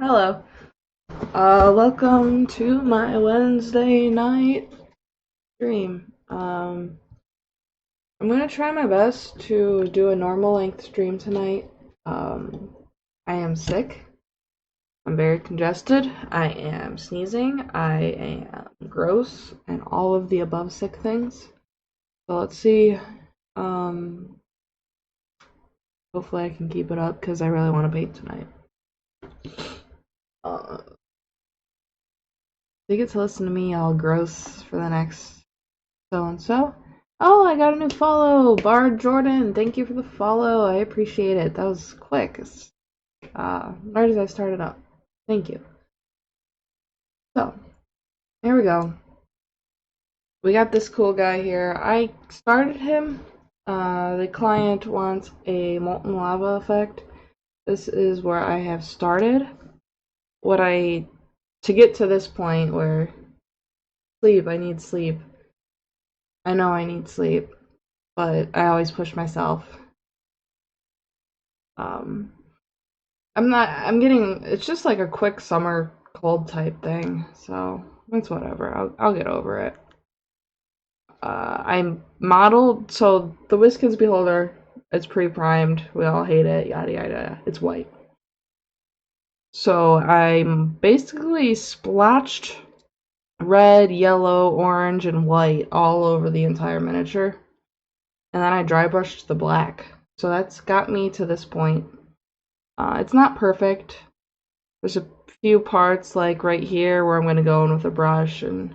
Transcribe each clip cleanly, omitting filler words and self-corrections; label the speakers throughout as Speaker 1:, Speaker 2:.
Speaker 1: Hello. Welcome to my Wednesday night stream. I'm gonna try my best to do a normal length stream tonight. Um, I am sick. I'm very congested. I am sneezing. I am gross, and all of the above sick things. So let's see. Um, Hopefully I can keep it up because I really want to paint tonight. They get to listen to me all gross for the next so and so. Oh, I got a new follow, Bard Jordan. Thank you for the follow. I appreciate it. That was quick. Right as I started up. Thank you. So, here we go. We got this cool guy here. I started him. The client wants a molten lava effect. This is where I have started. To get to this point where I need sleep. I know I need sleep, but I always push myself. Um, it's just like a quick summer cold type thing, so it's whatever. I'll get over it. I modeled, so the Wizkids Beholder, it's pre-primed. We all hate it, yada yada. It's white. So I'm basically splotched red, yellow, orange, and white all over the entire miniature. And then I dry brushed the black. So that's got me to this point. It's not perfect. There's a few parts like right here where I'm going to go in with a brush and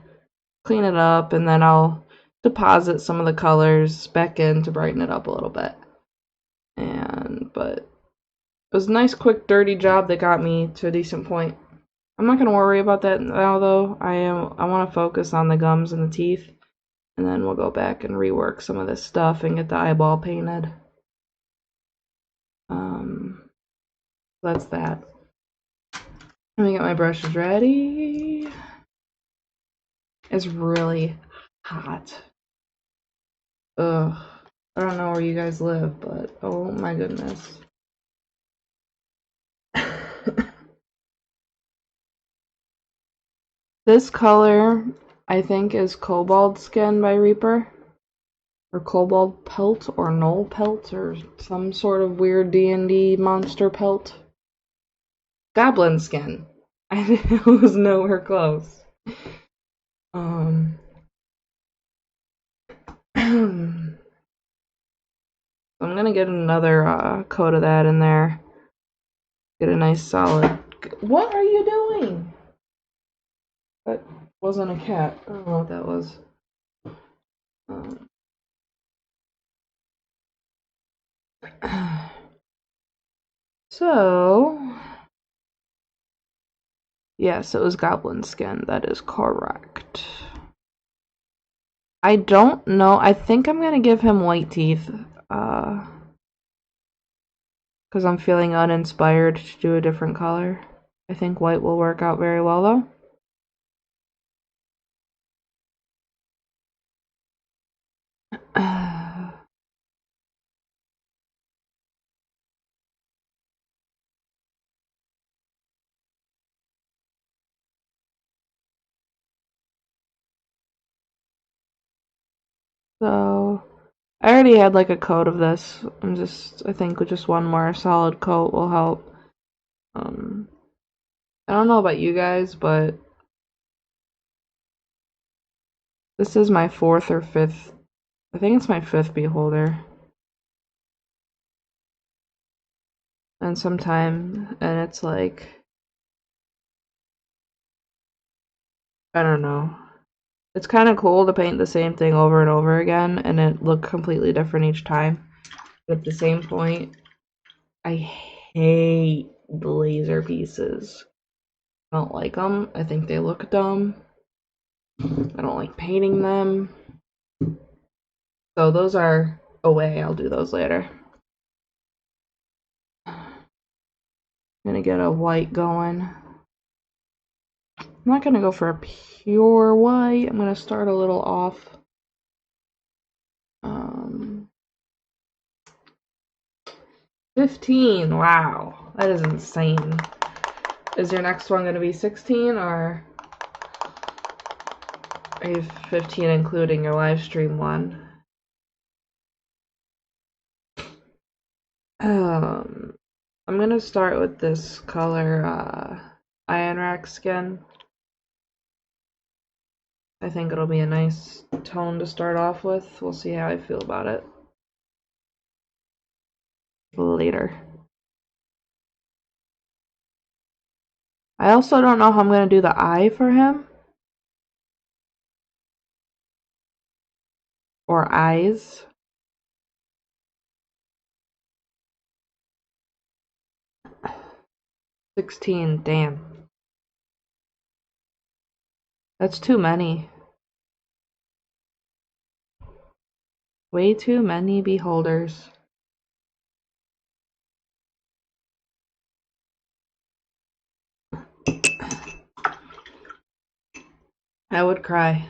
Speaker 1: clean it up, and then I'll deposit some of the colors back in to brighten it up a little bit. But it was a nice, quick, dirty job that got me to a decent point. I'm not going to worry about that now, though. I want to focus on the gums and the teeth, and then we'll go back and rework some of this stuff and get the eyeball painted. That's that. Let me get my brushes ready. It's really hot. Ugh. I don't know where you guys live, but oh my goodness. This color, I think, is Cobalt Skin by Reaper. Or Cobalt Pelt, or Null Pelt, or some sort of weird D&D monster pelt. Goblin Skin. I was nowhere close. I'm gonna get another coat of that in there. Get a nice solid. What are you doing? That wasn't a cat. I don't know what that was. So, yes, it was goblin skin. That is correct. I don't know. I think I'm gonna give him white teeth. Because I'm feeling uninspired to do a different color. I think white will work out very well, though. So, I already had like a coat of this. I think with just one more solid coat will help. I don't know about you guys, but this is my fourth or fifth. I think it's my fifth beholder. And it's like, I don't know. It's kind of cool to paint the same thing over and over again and it look completely different each time. But at the same point, I hate the laser pieces. I don't like them. I think they look dumb. I don't like painting them. So those are away. I'll do those later. I'm gonna get a white going. I'm not gonna go for a pure white. I'm gonna start a little off. 15. Wow, that is insane. Is your next one going to be 16 or are you 15 including your live stream one? I'm gonna start with this color Iron Rack skin. I think it'll be a nice tone to start off with. We'll see how I feel about it later. I also don't know how I'm gonna do the eye for him. Or eyes. $16, damn. That's too many. Way too many beholders. I would cry.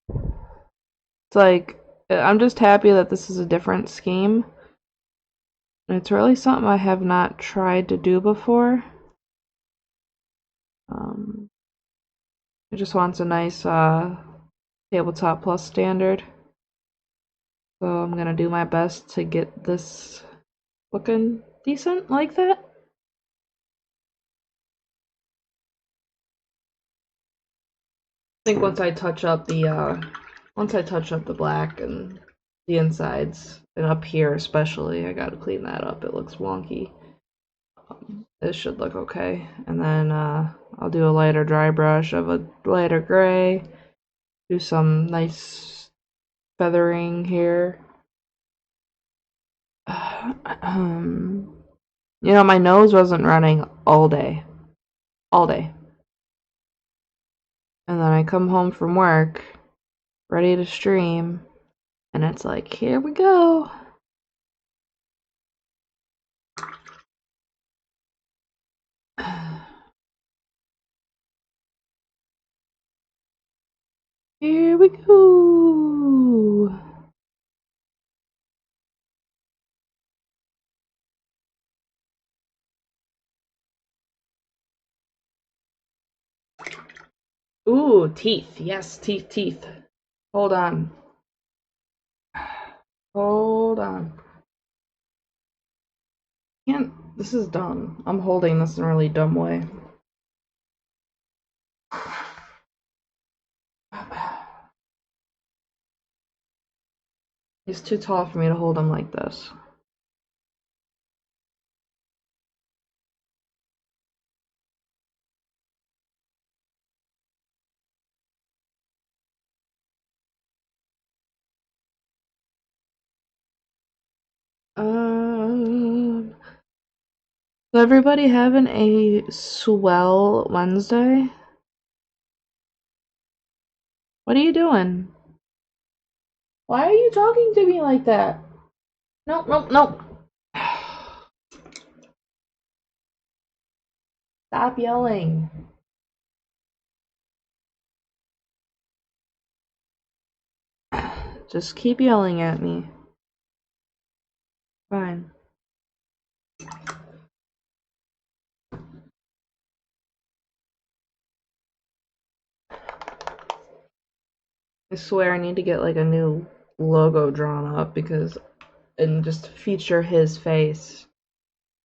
Speaker 1: It's like, I'm just happy that this is a different scheme. And it's really something I have not tried to do before. It just wants a nice tabletop plus standard. So I'm gonna do my best to get this looking decent like that. I think once I touch up the black and the insides and up here especially, I gotta clean that up. It looks wonky. This should look okay. And then I'll do a lighter dry brush of a lighter gray. Do some nice feathering here. You know, my nose wasn't running all day. All day. And then I come home from work, ready to stream, and it's like, here we go. Here we go. Ooh, teeth. Yes, teeth. Hold on. Hold on. Can't. This is dumb. I'm holding this in a really dumb way. He's too tall for me to hold him like this. Is everybody having a swell Wednesday? What are you doing? Why are you talking to me like that? Nope. Stop yelling. Just keep yelling at me. Fine. I swear I need to get like a new logo drawn up and just feature his face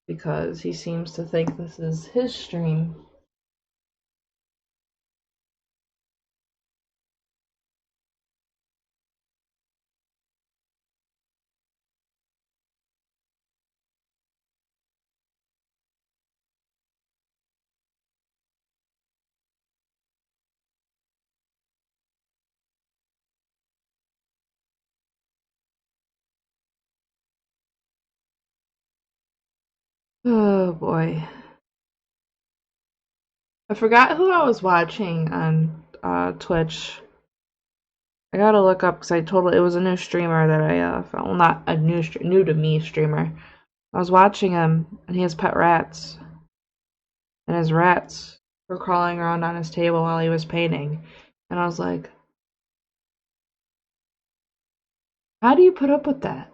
Speaker 1: because he seems to think this is his stream. Oh boy. I forgot who I was watching on Twitch. I gotta look up because it was a new streamer that I found. Well, not a new to me streamer. I was watching him and he has pet rats. And his rats were crawling around on his table while he was painting. And I was like, How do you put up with that?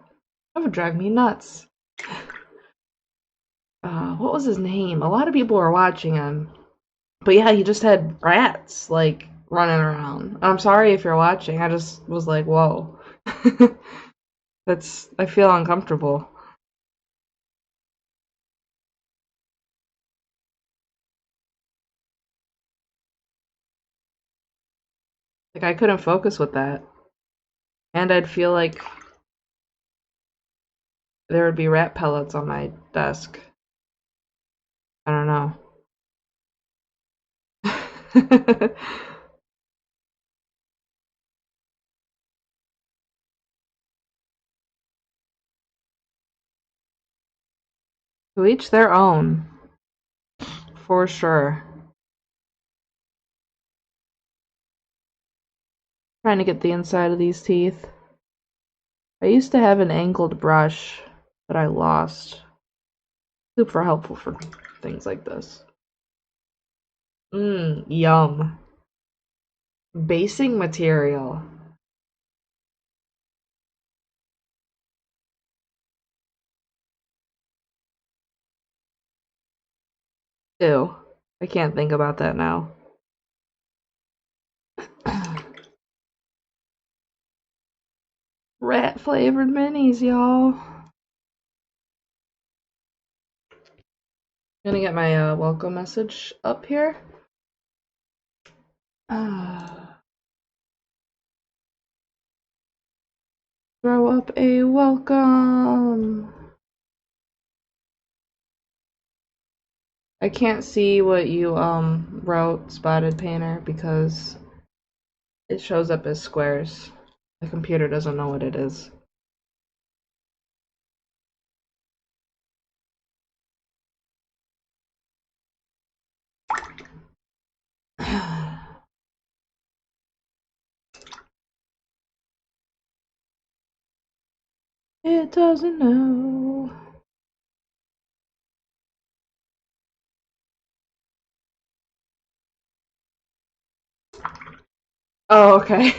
Speaker 1: That would drive me nuts. What was his name? A lot of people were watching him. But yeah, he just had rats, like, running around. I'm sorry if you're watching. I just was like, whoa. I feel uncomfortable. Like, I couldn't focus with that. And I'd feel like there would be rat pellets on my desk. I don't know. To each their own, for sure. Trying to get the inside of these teeth. I used to have an angled brush that I lost. Super helpful for things like this. Yum. Basing material. Ew. I can't think about that now. Rat flavored minis, y'all. Gonna get my welcome message up here. Throw up a welcome. I can't see what you wrote, Spotted Painter, because it shows up as squares. The computer doesn't know what it is. It doesn't know. Oh, okay.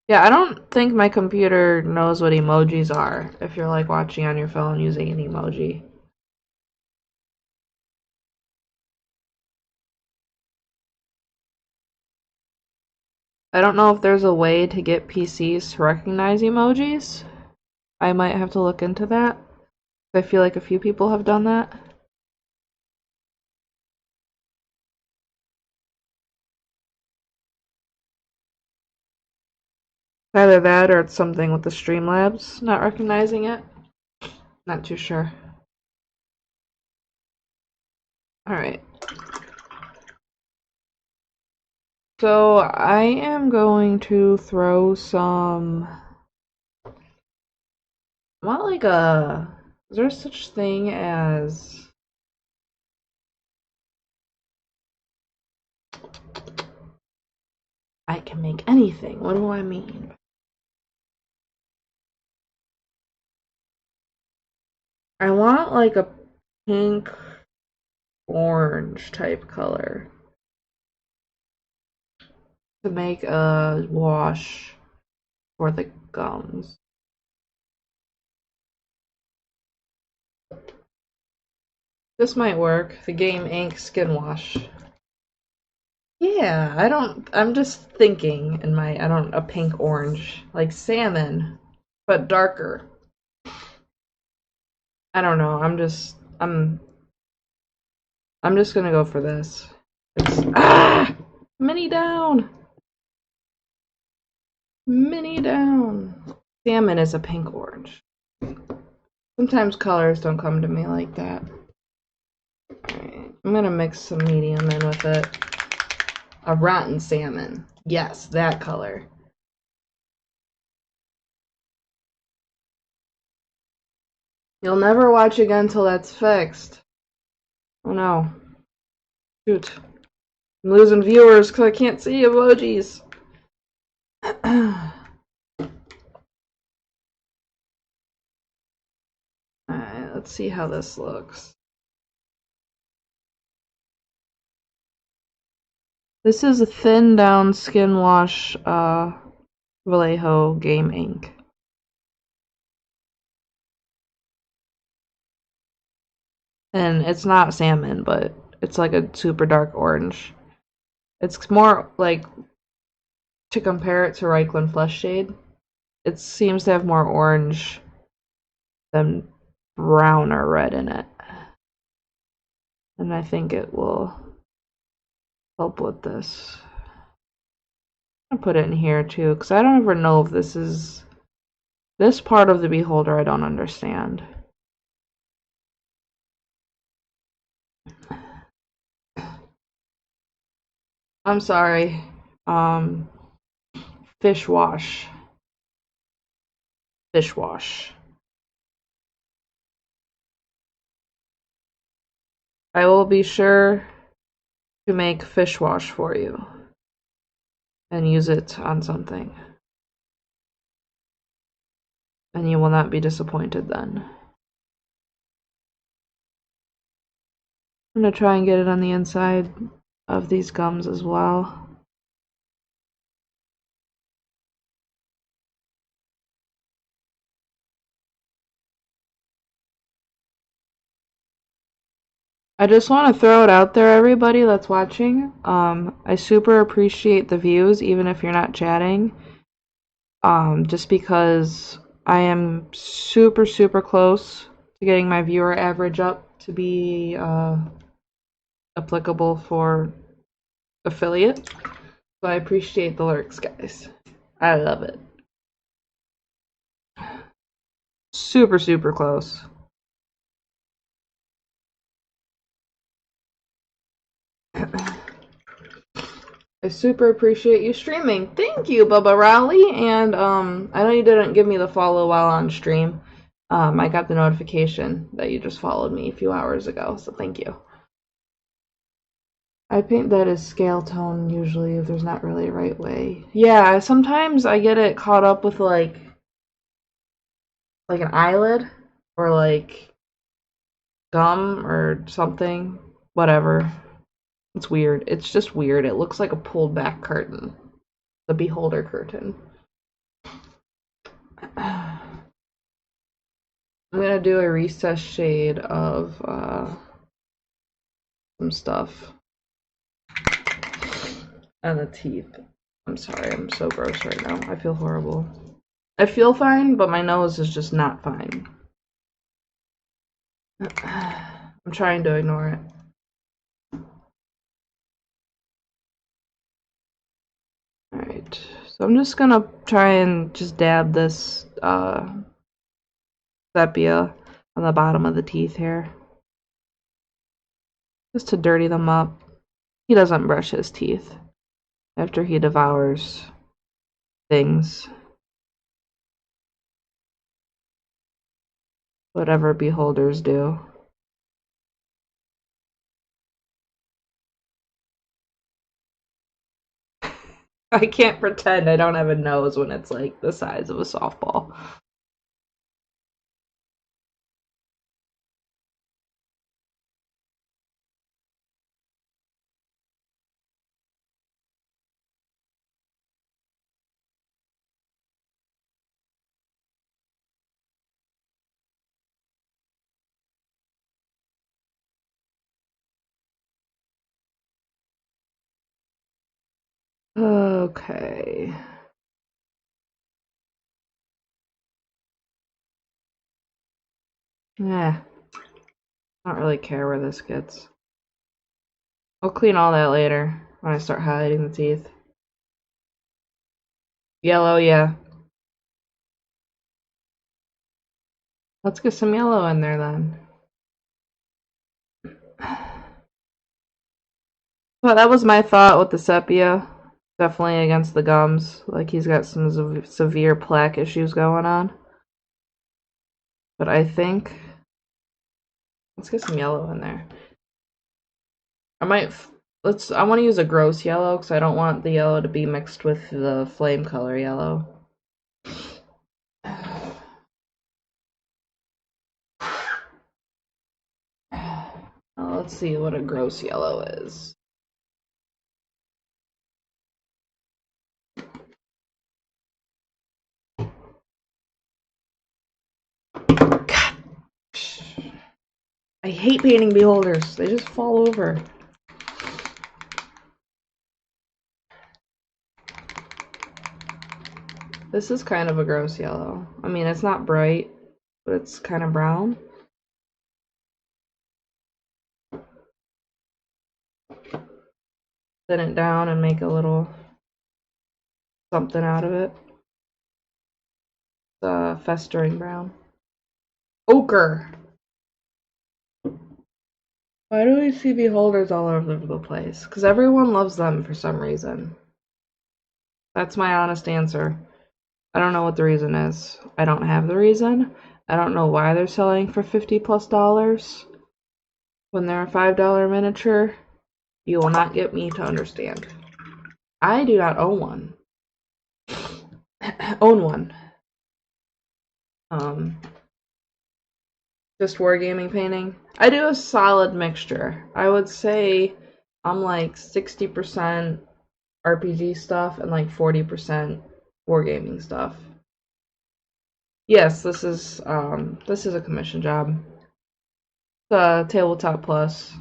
Speaker 1: Yeah, I don't think my computer knows what emojis are if you're like watching on your phone using an emoji. I don't know if there's a way to get PCs to recognize emojis. I might have to look into that. I feel like a few people have done that. Either that or it's something with the Streamlabs not recognizing it. Not too sure. Alright. So I am going to throw some... I want like a... Is there such thing as... I can make anything. What do I mean? I want like a pink orange type color to make a wash for the gums. This might work. The Game Ink Skin Wash. Yeah, I'm just thinking in my, a pink orange. Like salmon, but darker. I don't know, I'm just gonna go for this. Mini down! Mini down! Salmon is a pink orange. Sometimes colors don't come to me like that. Alright, I'm gonna mix some medium in with it. A rotten salmon. Yes, that color. You'll never watch again till that's fixed. Oh no. Shoot. I'm losing viewers because I can't see emojis. Alright, let's see how this looks. This is a thin down skin wash Vallejo Game ink. And it's not salmon, but it's like a super dark orange. It's more like, to compare it to Reikland Flesh Shade, it seems to have more orange than brown or red in it. And I think it will help with this. I'm gonna put it in here too, because I don't ever know if this is... This part of the beholder I don't understand. I'm sorry. Fish wash. Fish wash. I will be sure to make fish wash for you and use it on something. And you will not be disappointed then. I'm gonna try and get it on the inside of these gums as well. I just want to throw it out there, everybody that's watching. I super appreciate the views, even if you're not chatting. Just because I am super, super close to getting my viewer average up to be applicable for affiliate. So I appreciate the lurks, guys. I love it. Super, super close. I super appreciate you streaming. Thank you, Bubba Rowley. And I know you didn't give me the follow while on stream. I got the notification that you just followed me a few hours ago, so thank you. I paint that as scale tone usually if there's not really a right way. Yeah, sometimes I get it caught up with like an eyelid or like gum or something. Whatever. It's weird. It's just weird. It looks like a pulled back curtain. The beholder curtain. I'm gonna do a recess shade of some stuff on the teeth. I'm sorry, I'm so gross right now. I feel horrible. I feel fine, but my nose is just not fine. I'm trying to ignore it. Alright, so I'm just gonna try and just dab this sepia on the bottom of the teeth here. Just to dirty them up. He doesn't brush his teeth after he devours things. Whatever beholders do. I can't pretend I don't have a nose when it's like the size of a softball. Okay. Yeah. I don't really care where this gets. I'll clean all that later when I start highlighting the teeth. Yellow, yeah. Let's get some yellow in there then. Well, that was my thought with the sepia. Definitely against the gums. Like he's got some severe plaque issues going on. But I think... Let's get some yellow in there. I might... I want to use a gross yellow because I don't want the yellow to be mixed with the flame color yellow. let's see what a gross yellow is. God. I hate painting beholders. They just fall over. This is kind of a gross yellow. I mean, it's not bright, but it's kind of brown. Thin it down and make a little something out of it. It's festering brown. Ochre. Why do we see beholders all over the place? Because everyone loves them for some reason. That's my honest answer. I don't know what the reason is. I don't have the reason. I don't know why they're selling for $50+ when they're a $5 miniature. You will not get me to understand. I do not own one. Just wargaming painting. I do a solid mixture. I would say I'm like 60% RPG stuff and like 40% wargaming stuff. Yes, this is a commission job. It's Tabletop Plus.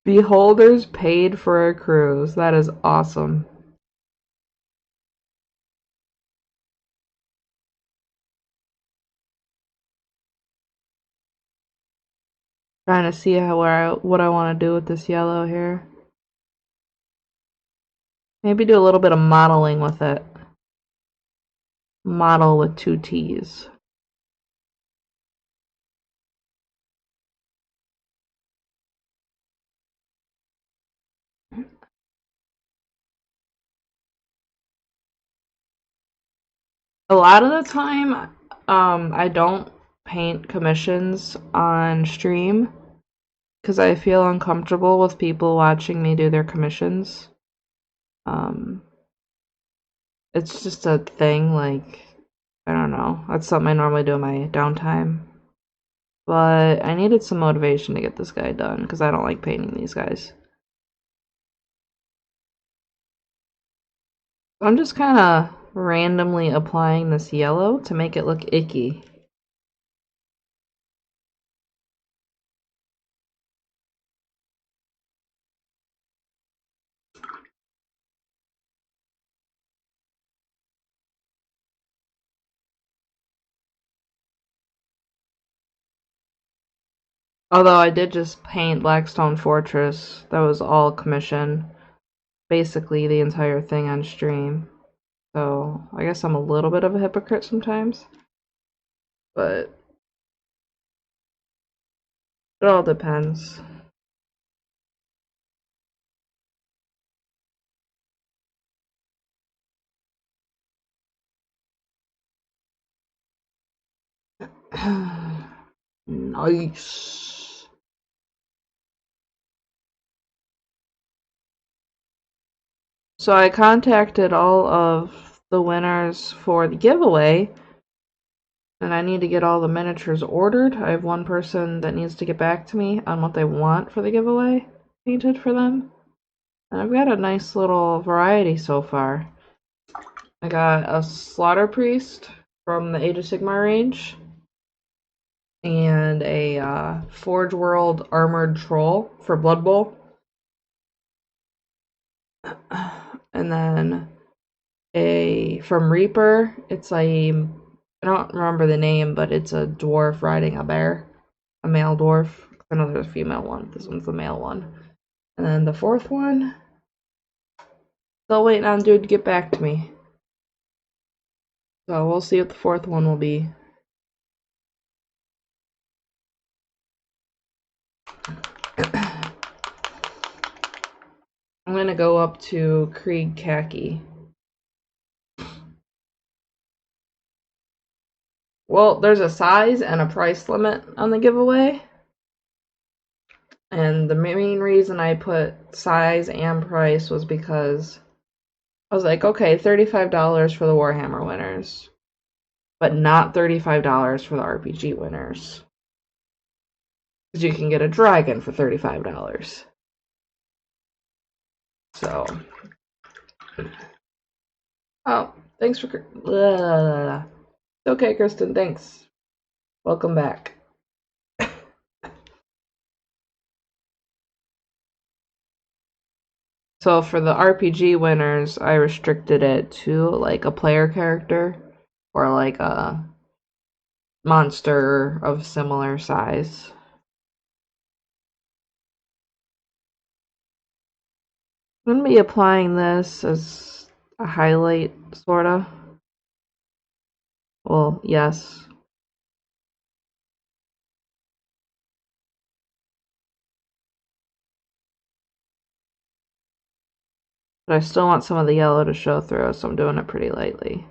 Speaker 1: Beholders paid for a cruise. That is awesome. Trying to see what I want to do with this yellow here. Maybe do a little bit of modeling with it. Model with 2 T's. A lot of the time, I don't paint commissions on stream because I feel uncomfortable with people watching me do their commissions. It's just a thing, like, I don't know. That's something I normally do in my downtime. But I needed some motivation to get this guy done because I don't like painting these guys. I'm just kind of randomly applying this yellow to make it look icky. Although I did just paint Blackstone Fortress. That was all commission. Basically the entire thing on stream. So I guess I'm a little bit of a hypocrite sometimes. But it all depends. Nice. So I contacted all of the winners for the giveaway, and I need to get all the miniatures ordered. I have one person that needs to get back to me on what they want for the giveaway painted for them. And I've got a nice little variety so far. I got a Slaughter Priest from the Age of Sigmar range, and a Forge World Armored Troll for Blood Bowl. And then from Reaper, it's I don't remember the name, but it's a dwarf riding a bear. A male dwarf. I know there's a female one. This one's the male one. And then the fourth one, still waiting on dude to get back to me. So we'll see what the fourth one will be. I'm gonna go up to Krieg Khaki. Well, there's a size and a price limit on the giveaway. And the main reason I put size and price was because I was like, okay, $35 for the Warhammer winners, but not $35 for the RPG winners. Because you can get a dragon for $35. So, oh, thanks for. Okay, Kristen, thanks. Welcome back. So for the RPG winners, I restricted it to like a player character or like a monster of similar size. I'm gonna be applying this as a highlight, sorta. Well, yes. But I still want some of the yellow to show through, so I'm doing it pretty lightly.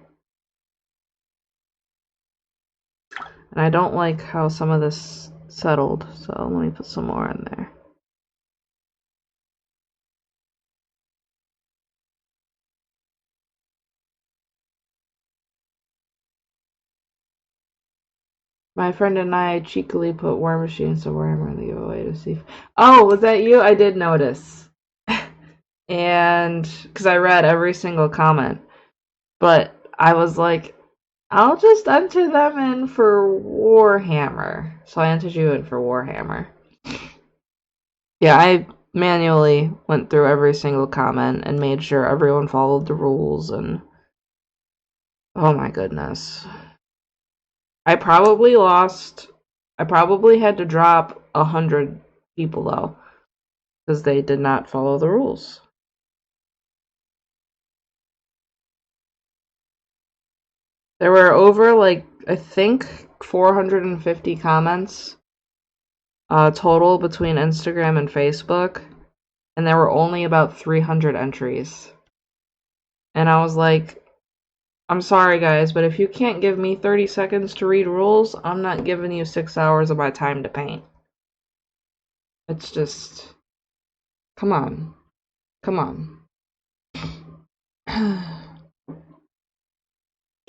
Speaker 1: And I don't like how some of this settled, so let me put some more in there. My friend and I cheekily put War Machine so Warhammer in the giveaway to see if... Oh, was that you? I did notice. And because I read every single comment, but I was like, I'll just enter them in for Warhammer. So I entered you in for Warhammer. Yeah, I manually went through every single comment and made sure everyone followed the rules, and oh my goodness. I probably lost. I probably had to drop 100 people though, because they did not follow the rules. There were over, like, I think 450 comments total between Instagram and Facebook, and there were only about 300 entries. And I was like, I'm sorry guys, but if you can't give me 30 seconds to read rules, I'm not giving you 6 hours of my time to paint. It's just, come on. Come on.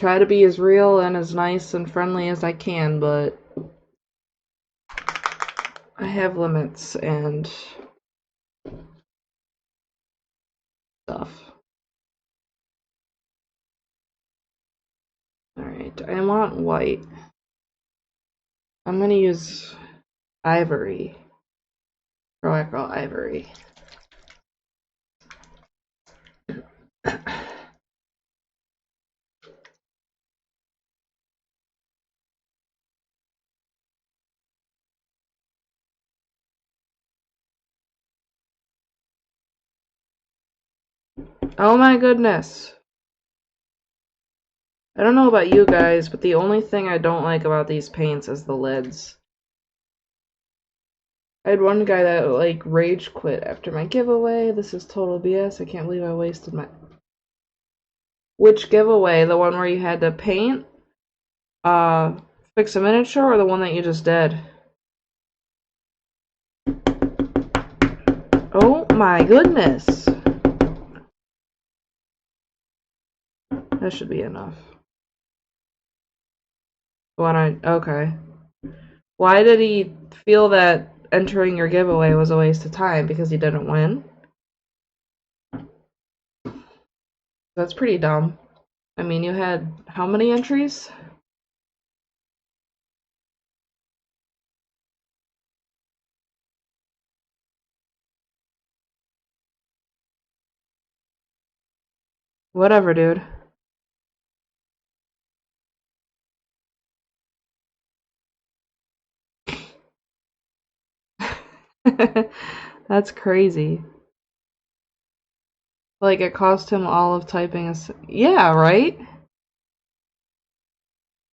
Speaker 1: Try to be as real and as nice and friendly as I can, but I have limits and stuff. Alright, I want white. I'm gonna use ivory. Royal ivory. Oh my goodness. I don't know about you guys, but the only thing I don't like about these paints is the lids. I had one guy that, like, rage quit after my giveaway. This is total BS. I can't believe I wasted my... Which giveaway? The one where you had to paint? Fix a miniature, or the one that you just did? Oh my goodness. That should be enough. Okay. Why did he feel that entering your giveaway was a waste of time? Because he didn't win? That's pretty dumb. I mean, you had how many entries? Whatever, dude. That's crazy. Like, it cost him all of typing a... Yeah, right?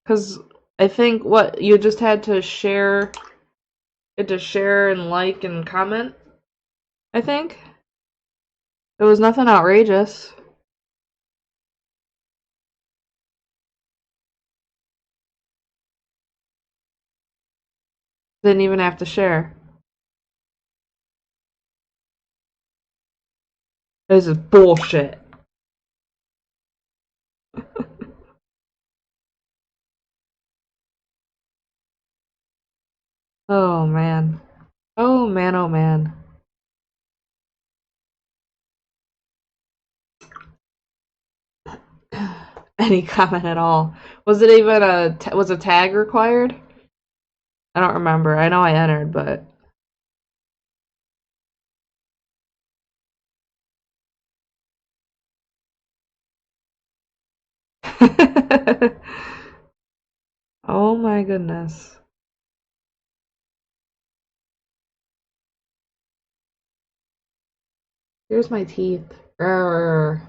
Speaker 1: Because I think, what, you just had to share... and like and comment, I think? It was nothing outrageous. Didn't even have to share. This is bullshit. Oh man. Oh man, oh man. Any comment at all? Was it even was a tag required? I don't remember. I know I entered, but oh my goodness. Here's my teeth. Alright,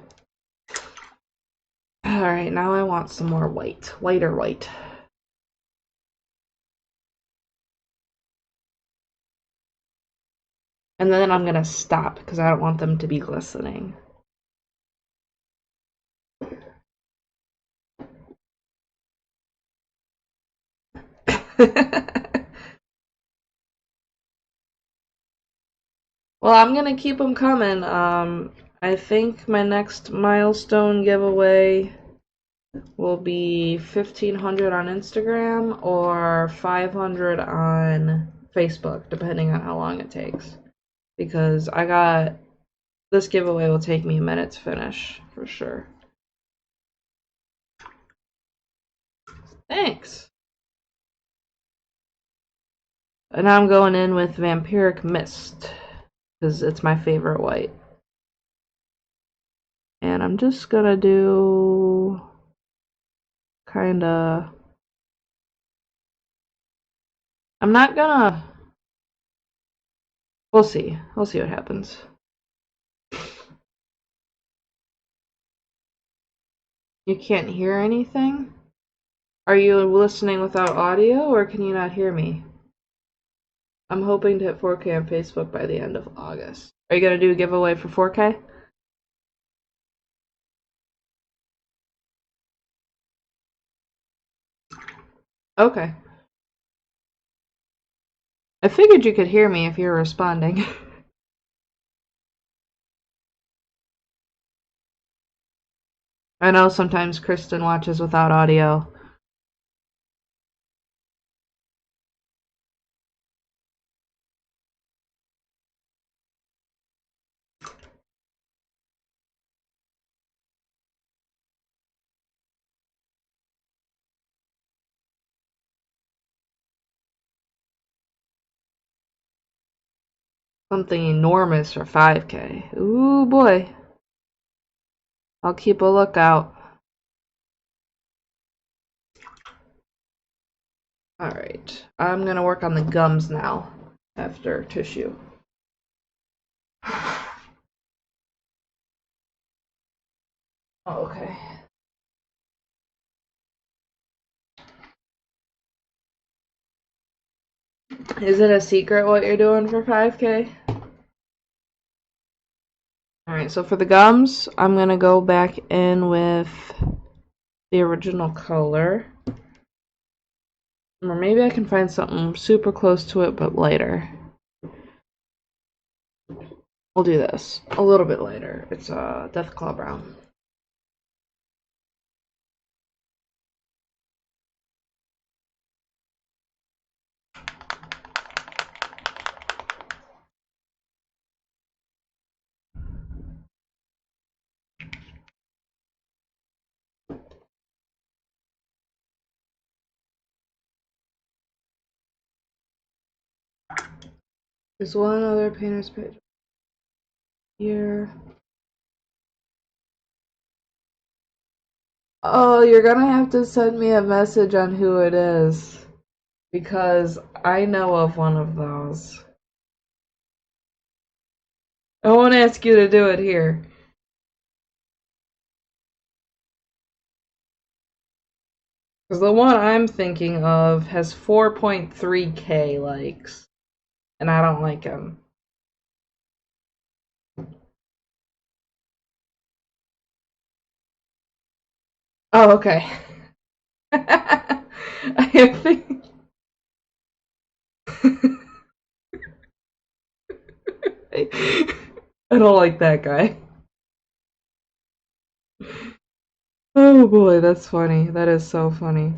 Speaker 1: now I want some more white. Lighter white. And then I'm gonna stop because I don't want them to be glistening. Well, I'm gonna keep them coming. I think my next milestone giveaway will be 1,500 on Instagram or 500 on Facebook, depending on how long it takes. Because this giveaway will take me a minute to finish, for sure. Thanks! And now I'm going in with Vampiric Mist, because it's my favorite white. And I'm just gonna do kinda... I'm not gonna... We'll see. We'll see what happens. You can't hear anything? Are you listening without audio, or can you not hear me? I'm hoping to hit 4K on Facebook by the end of August. Are you gonna do a giveaway for 4K? Okay. I figured you could hear me if you were responding. I know sometimes Kristen watches without audio. Something enormous for 5K. Ooh boy. I'll keep a lookout. Alright. I'm gonna work on the gums now after tissue. Oh, okay. Is it a secret what you're doing for 5K? Alright, so for the gums, I'm gonna go back in with the original color. Or maybe I can find something super close to it but lighter. We'll do this. A little bit lighter. It's Deathclaw Brown. There's one other painter's page here. Oh, you're gonna have to send me a message on who it is. Because I know of one of those. I won't ask you to do it here. Because the one I'm thinking of has 4.3K likes. And I don't like him. Oh, okay. I think... I don't like that guy. Oh boy, that's funny. That is so funny.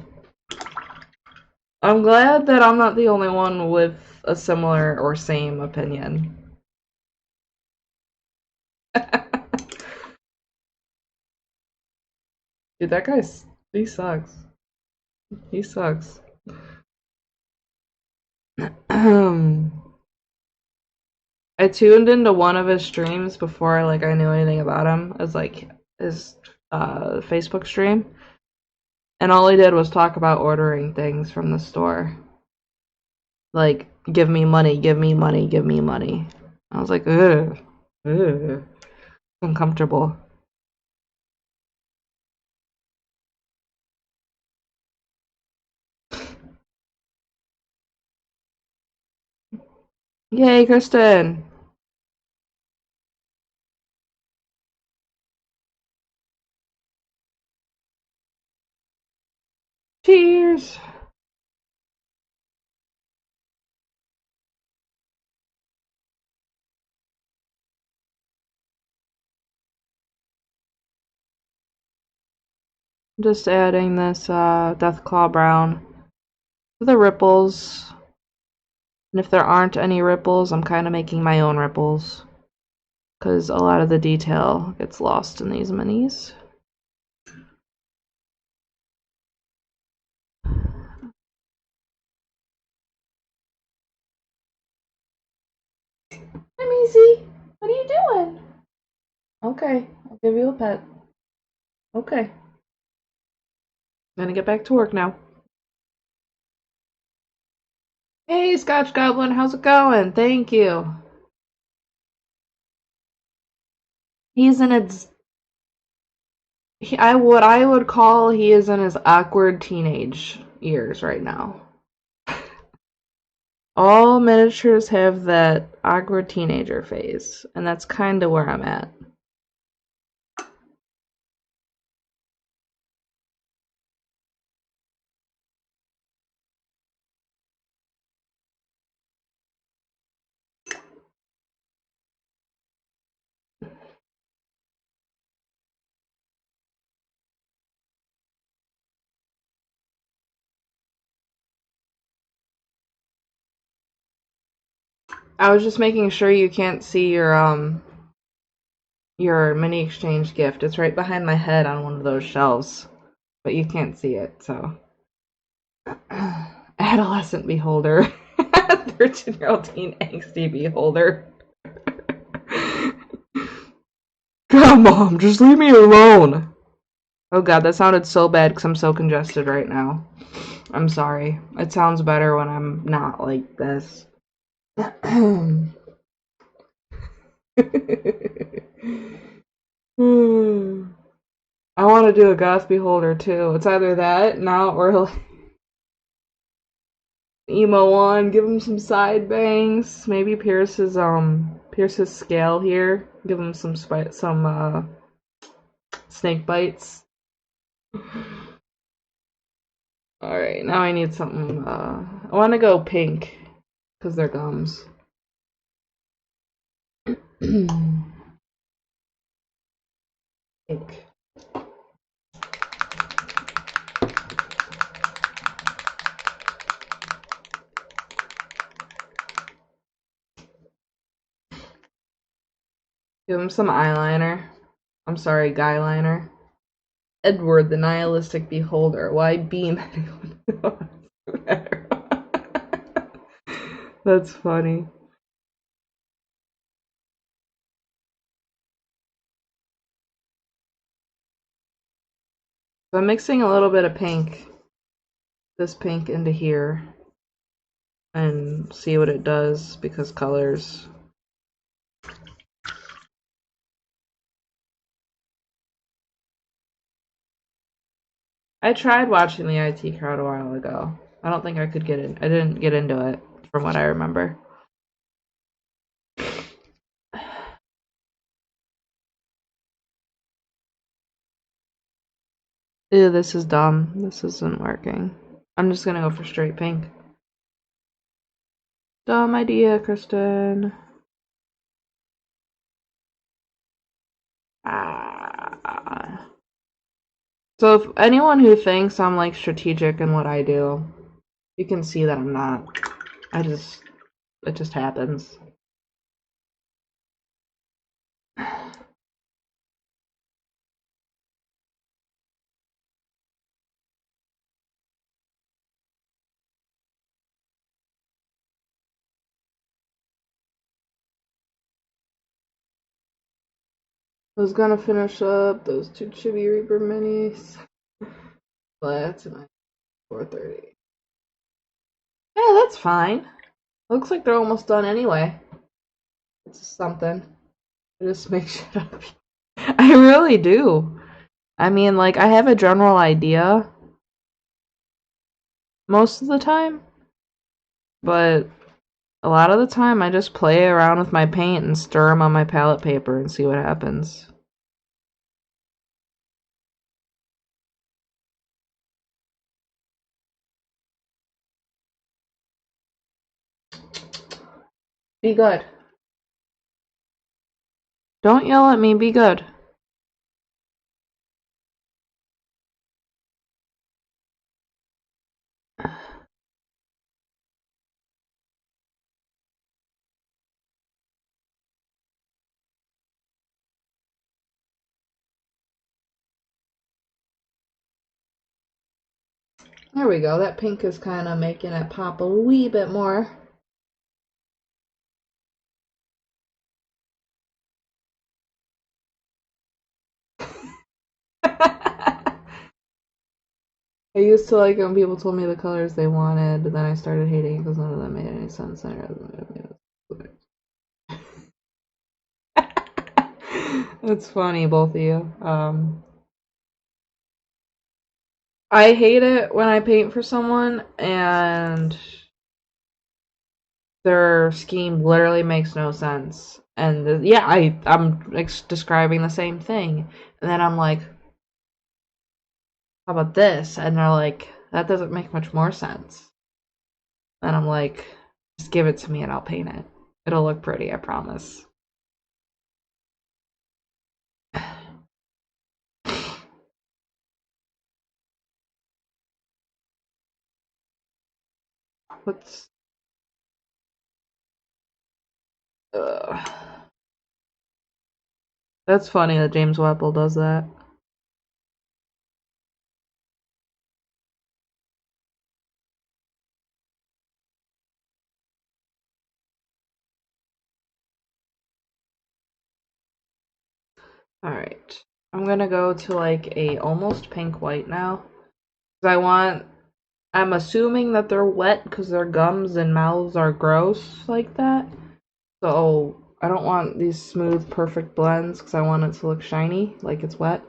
Speaker 1: I'm glad that I'm not the only one with a similar or same opinion. Dude, that guy's he sucks. He sucks. I tuned into one of his streams before I knew anything about him as his Facebook stream, and all he did was talk about ordering things from the store. Like, give me money, give me money, give me money. I was like, ugh, ugh, uncomfortable. Yay, Kristen! Cheers! Just adding this Deathclaw Brown to the ripples. And if there aren't any ripples, I'm kind of making my own ripples. Because a lot of the detail gets lost in these minis. Hi, Macy. What are you doing? Okay, I'll give you a pet. Okay. Gonna get back to work now. Hey, Scotch Goblin, how's it going? Thank you. He's in its. I would call he is in his awkward teenage years right now. All miniatures have that awkward teenager phase, and that's kind of where I'm at. I was just making sure you can't see your mini exchange gift. It's right behind my head on one of those shelves, but you can't see it, so. Adolescent beholder. 13-year-old teen angsty beholder. God, Mom, just leave me alone. Oh god, that sounded so bad because I'm so congested right now. I'm sorry. It sounds better when I'm not like this. I want to do a goth beholder too. It's either that now or emo one. Give him some side bangs. Maybe pierce his scale here. Give him some snake bites. All right, now I need something. I want to go pink because they're gums. Pink. Give him some eyeliner. I'm sorry, guy liner. Edward, the nihilistic beholder. Why beam anyone? That's funny. So I'm mixing a little bit of pink, this pink into here, and see what it does because colors. I tried watching the IT crowd a while ago. I don't think I could get in. I didn't get into it from what I remember. Ew, this is dumb. This isn't working. I'm just gonna go for straight pink. Dumb idea, Kristen. Ah. So if anyone who thinks I'm like strategic in what I do, you can see that I'm not. It just happens. I was gonna finish up those two Chibi Reaper minis, but tonight 4:30. Yeah, that's fine. Looks like they're almost done anyway. It's just something. I just make shit up. I really do. I mean, like, I have a general idea most of the time, but a lot of the time I just play around with my paint and stir them on my palette paper and see what happens. Be good. Don't yell at me, be good. There we go. That pink is kind of making it pop a wee bit more. I used to like when people told me the colors they wanted, but then I started hating it because none of them made any sense. It's funny, both of you. I hate it when I paint for someone and their scheme literally makes no sense. And yeah, I'm describing the same thing, and then I'm like, "How about this?" And they're like, "That doesn't make much more sense." And I'm like, "Just give it to me and I'll paint it. It'll look pretty, I promise." What's uh, That's funny that James Whipple does that. Alright. I'm gonna go to like a almost pink white now. I'm assuming that they're wet because their gums and mouths are gross like that. So I don't want these smooth, perfect blends because I want it to look shiny, like it's wet.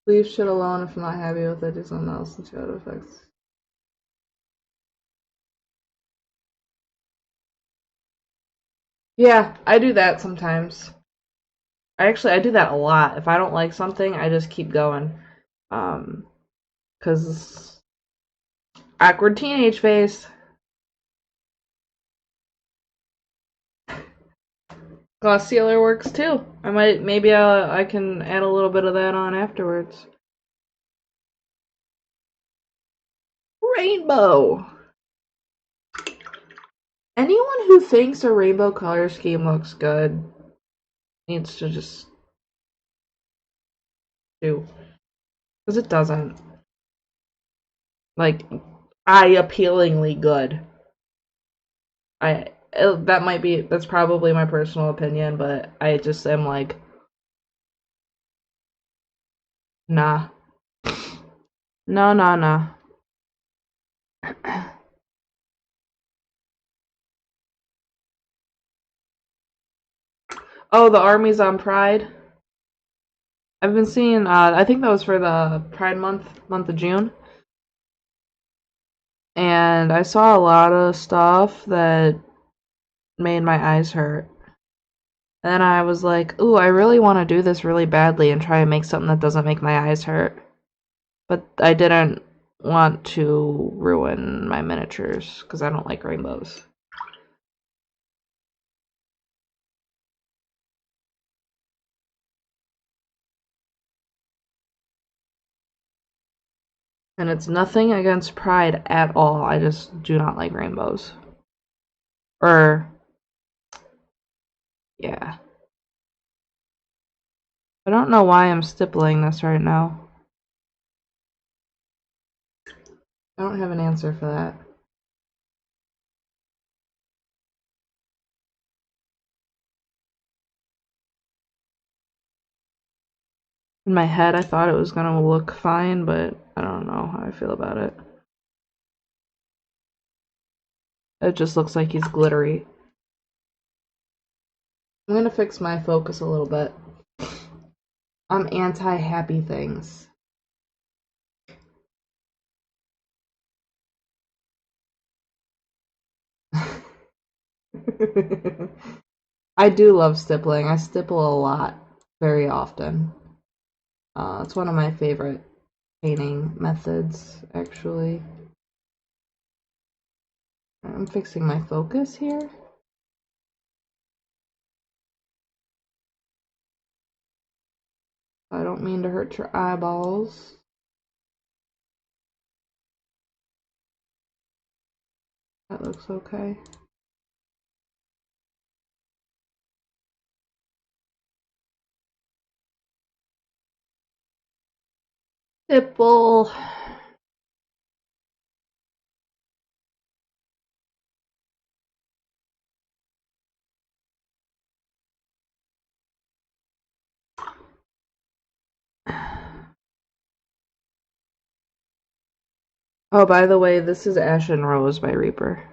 Speaker 1: Leave shit alone if I'm not happy with it. Do something else and shadow effects. Yeah, I do that sometimes. I do that a lot. If I don't like something, I just keep going. Cause awkward teenage phase. Gloss sealer works too. I can add a little bit of that on afterwards. Rainbow. Anyone who thinks a rainbow color scheme looks good needs to just do. Because it doesn't. Like, eye appealingly good. That's probably my personal opinion, but I just am like, nah. No, no, no. Oh, the Armies on Pride. I've been seeing, I think that was for the Pride month of June. And I saw a lot of stuff that made my eyes hurt. And then I was like, ooh, I really want to do this really badly and try and make something that doesn't make my eyes hurt. But I didn't want to ruin my miniatures because I don't like rainbows. And it's nothing against pride at all. I just do not like rainbows. Or, yeah. I don't know why I'm stippling this right now. I don't have an answer for that. In my head, I thought it was gonna look fine, but I don't know how I feel about it. It just looks like he's glittery. I'm gonna fix my focus a little bit. I'm anti-happy things. I do love stippling. I stipple a lot, very often. It's one of my favorite painting methods, actually. I'm fixing my focus here. I don't mean to hurt your eyeballs. That looks okay. Stipple. Oh, by the way, this is Ashen Rose by Reaper.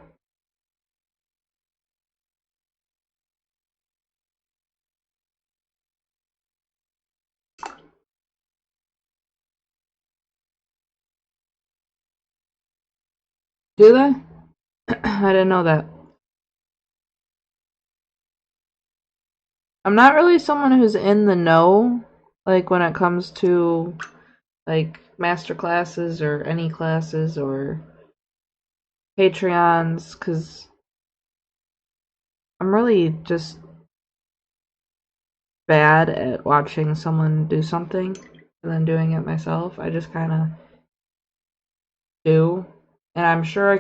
Speaker 1: Do they? I didn't know that. I'm not really someone who's in the know, like when it comes to like master classes or any classes or Patreons, because I'm really just bad at watching someone do something and then doing it myself. I just kind of do. And I'm sure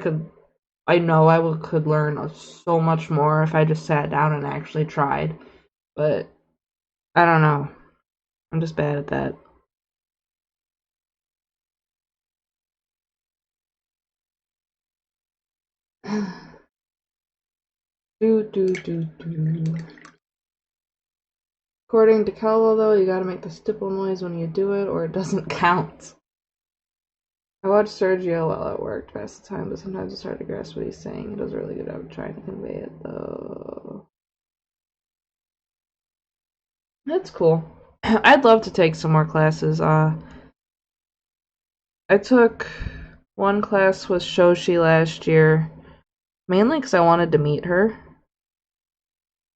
Speaker 1: I know could learn so much more if I just sat down and actually tried. But I don't know. I'm just bad at that. Do. According to Kello, though, you gotta make the stipple noise when you do it, or it doesn't count. I watched Sergio while at work to pass the time, but sometimes it's hard to grasp what he's saying. He does a really good job of trying to convey it, though. That's cool. I'd love to take some more classes. I took one class with Shoshi last year, mainly because I wanted to meet her,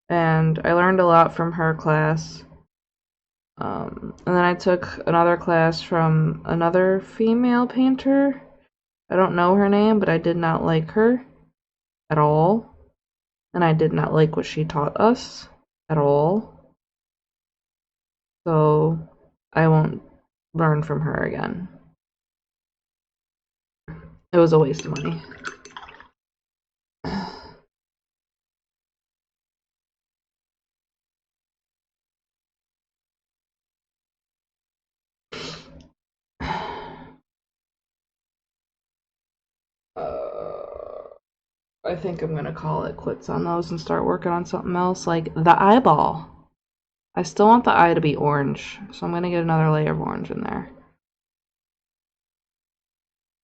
Speaker 1: and I learned a lot from her class. And then I took another class from another female painter. I don't know her name, but I did not like her at all. And I did not like what she taught us at all. So I won't learn from her again. It was a waste of money. I think I'm gonna call it quits on those and start working on something else, like the eyeball. I still want the eye to be orange, so I'm gonna get another layer of orange in there.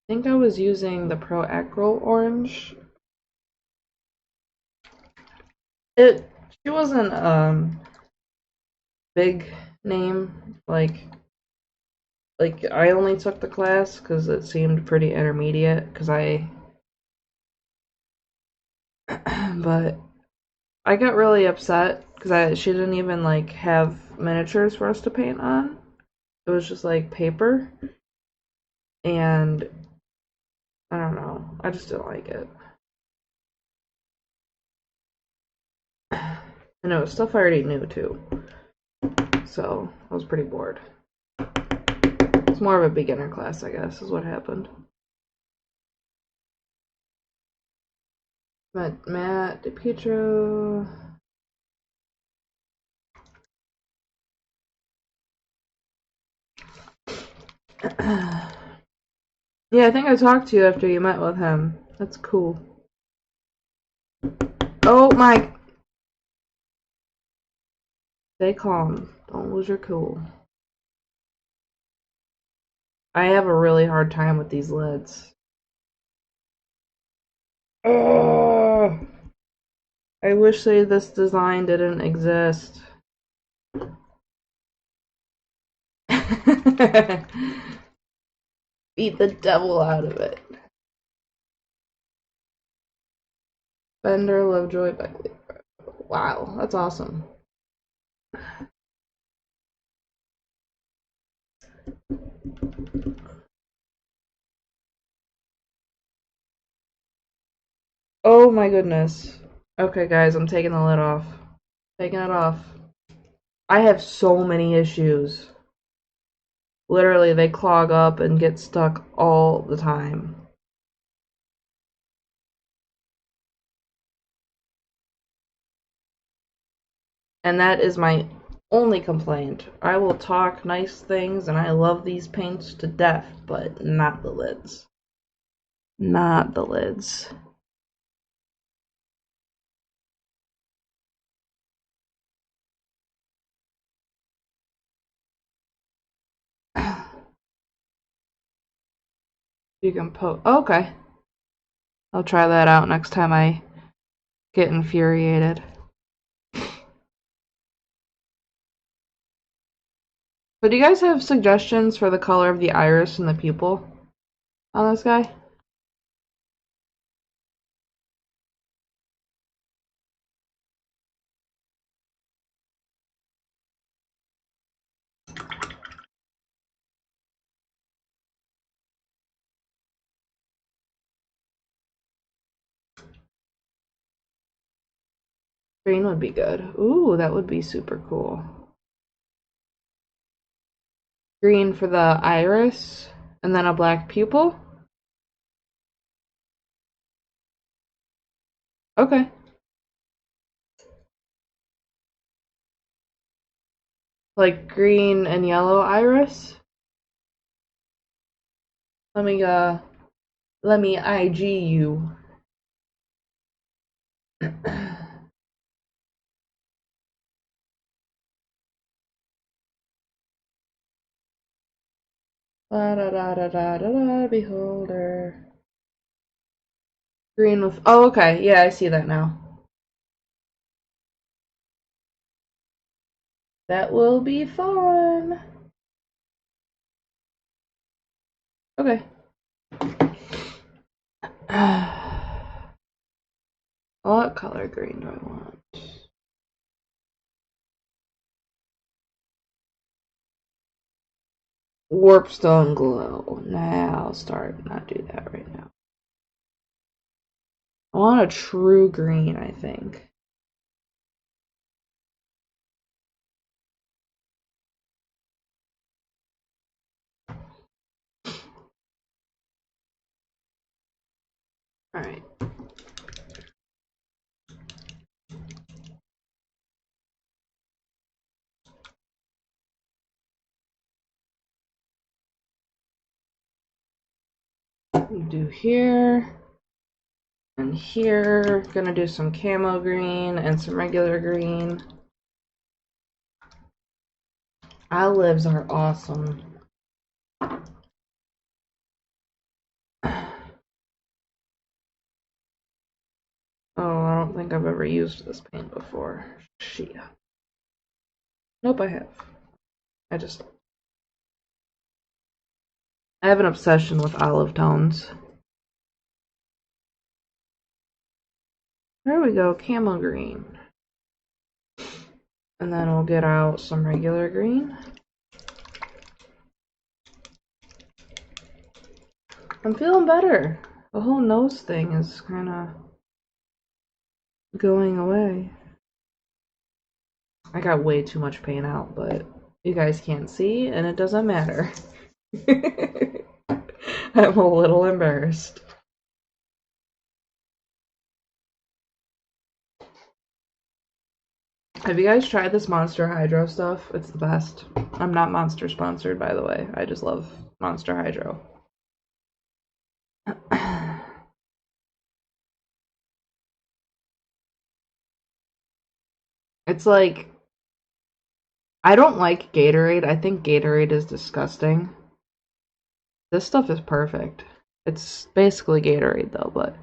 Speaker 1: I think I was using the Pro Acro orange. She wasn't big name, like I only took the class because it seemed pretty intermediate, but I got really upset because she didn't even like have miniatures for us to paint on. It was just like paper, and I don't know, I just didn't like it. And it was stuff I already knew too, so I was pretty bored. It's more of a beginner class, I guess, is what happened. But Matt DiPietro. Yeah, I think I talked to you after you met with him. That's cool. Oh my. Stay calm. Don't lose your cool. I have a really hard time with these lids. Oh, I wish this design didn't exist. Beat the devil out of it. Fender Lovejoy Beckley. Wow, that's awesome. Oh my goodness. Okay, guys, I'm taking the lid off. Taking it off. I have so many issues. Literally, they clog up and get stuck all the time. And that is my only complaint. I will talk nice things and I love these paints to death, but not the lids. Not the lids. You can okay. I'll try that out next time I get infuriated. So do you guys have suggestions for the color of the iris and the pupil on this guy? Green would be good. Ooh, that would be super cool. Green for the iris, and then a black pupil? Okay. Like green and yellow iris? Let me IG you. Da da da da da da da, beholder. Green with, oh, okay, yeah, I see that now. That will be fun. Okay. What color green do I want? Warpstone glow. Nah, I'll not do that right now. I want a true green, I think. Alright. Do here and here. Gonna do some camo green and some regular green. Olives are awesome. Oh, I don't think I've ever used this paint before. Shit. Nope, I have. I have an obsession with olive tones. There we go, camo green. And then we'll get out some regular green. I'm feeling better. The whole nose thing is kind of going away. I got way too much paint out, but you guys can't see, and it doesn't matter. I'm a little embarrassed. Have you guys tried this Monster Hydro stuff? It's the best. I'm not Monster sponsored, by the way. I just love Monster Hydro. It's like, I don't like Gatorade. I think Gatorade is disgusting. This stuff is perfect. It's basically Gatorade though, but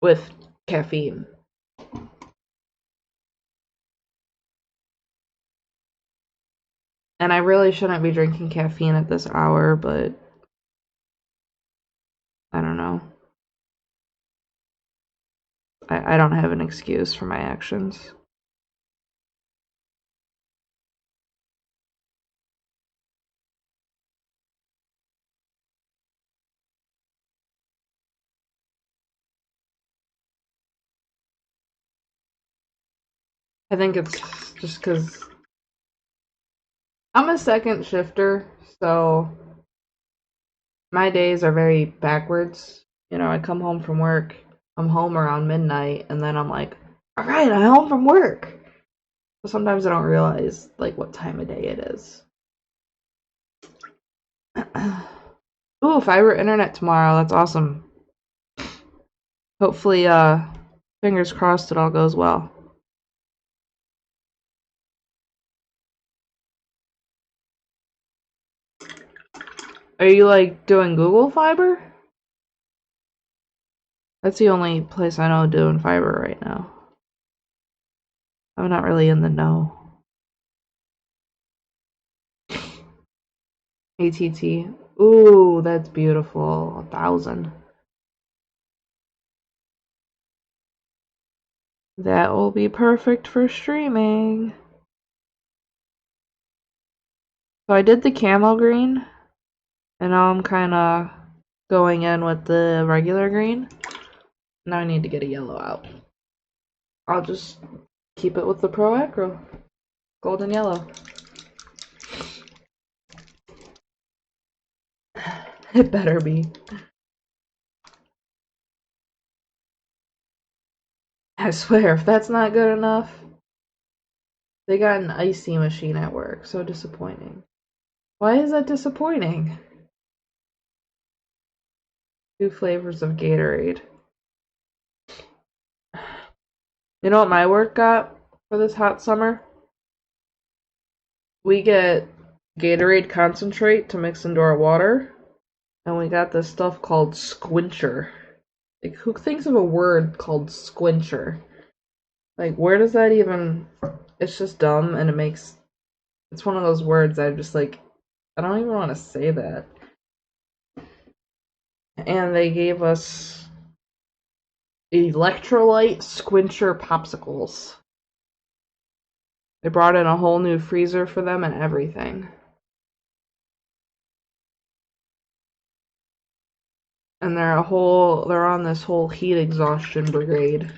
Speaker 1: with caffeine. And I really shouldn't be drinking caffeine at this hour, but I don't know. I don't have an excuse for my actions. I think it's just because I'm a second shifter, so my days are very backwards. You know, I come home from work, I'm home around midnight, and then I'm like, all right, I'm home from work. So sometimes I don't realize like what time of day it is. Ooh, fiber internet tomorrow. That's awesome. Hopefully, fingers crossed it all goes well. Are you like doing Google Fiber? That's the only place I know doing fiber right now. I'm not really in the know. ATT. Ooh, that's beautiful. 1,000. That will be perfect for streaming. So I did the camo green, and now I'm kind of going in with the regular green. Now I need to get a yellow out. I'll just keep it with the Pro Acro. Golden yellow. It better be. I swear, if that's not good enough, they got an icy machine at work. So disappointing. Why is that disappointing? 2 flavors of Gatorade. You know what my work got for this hot summer? We get Gatorade concentrate to mix into our water, and we got this stuff called squincher. Like, who thinks of a word called squincher? Like, where does that even... It's just dumb, and it's one of those words that I'm just like, I don't even want to say that. And they gave us electrolyte squincher popsicles. They brought in a whole new freezer for them and everything. And they're on this whole heat exhaustion brigade.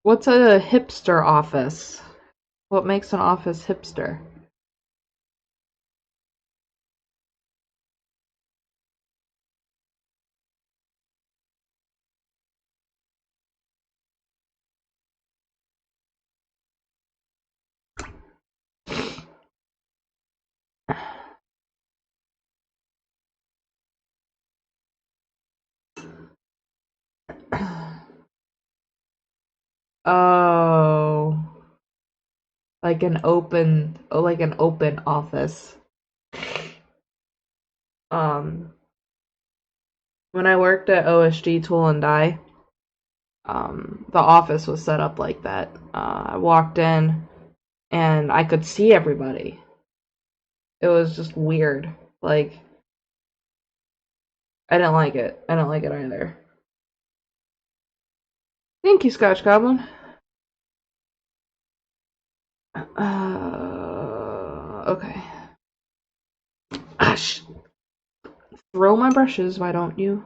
Speaker 1: What's a hipster office? What makes an office hipster? Oh, like an open office. Um, when I worked at OSG Tool and Die, the office was set up like that. I walked in and I could see everybody. It was just weird. Like, I didn't like it. I don't like it either. Thank you, Scotch Goblin. Okay. Gosh. Throw my brushes, why don't you?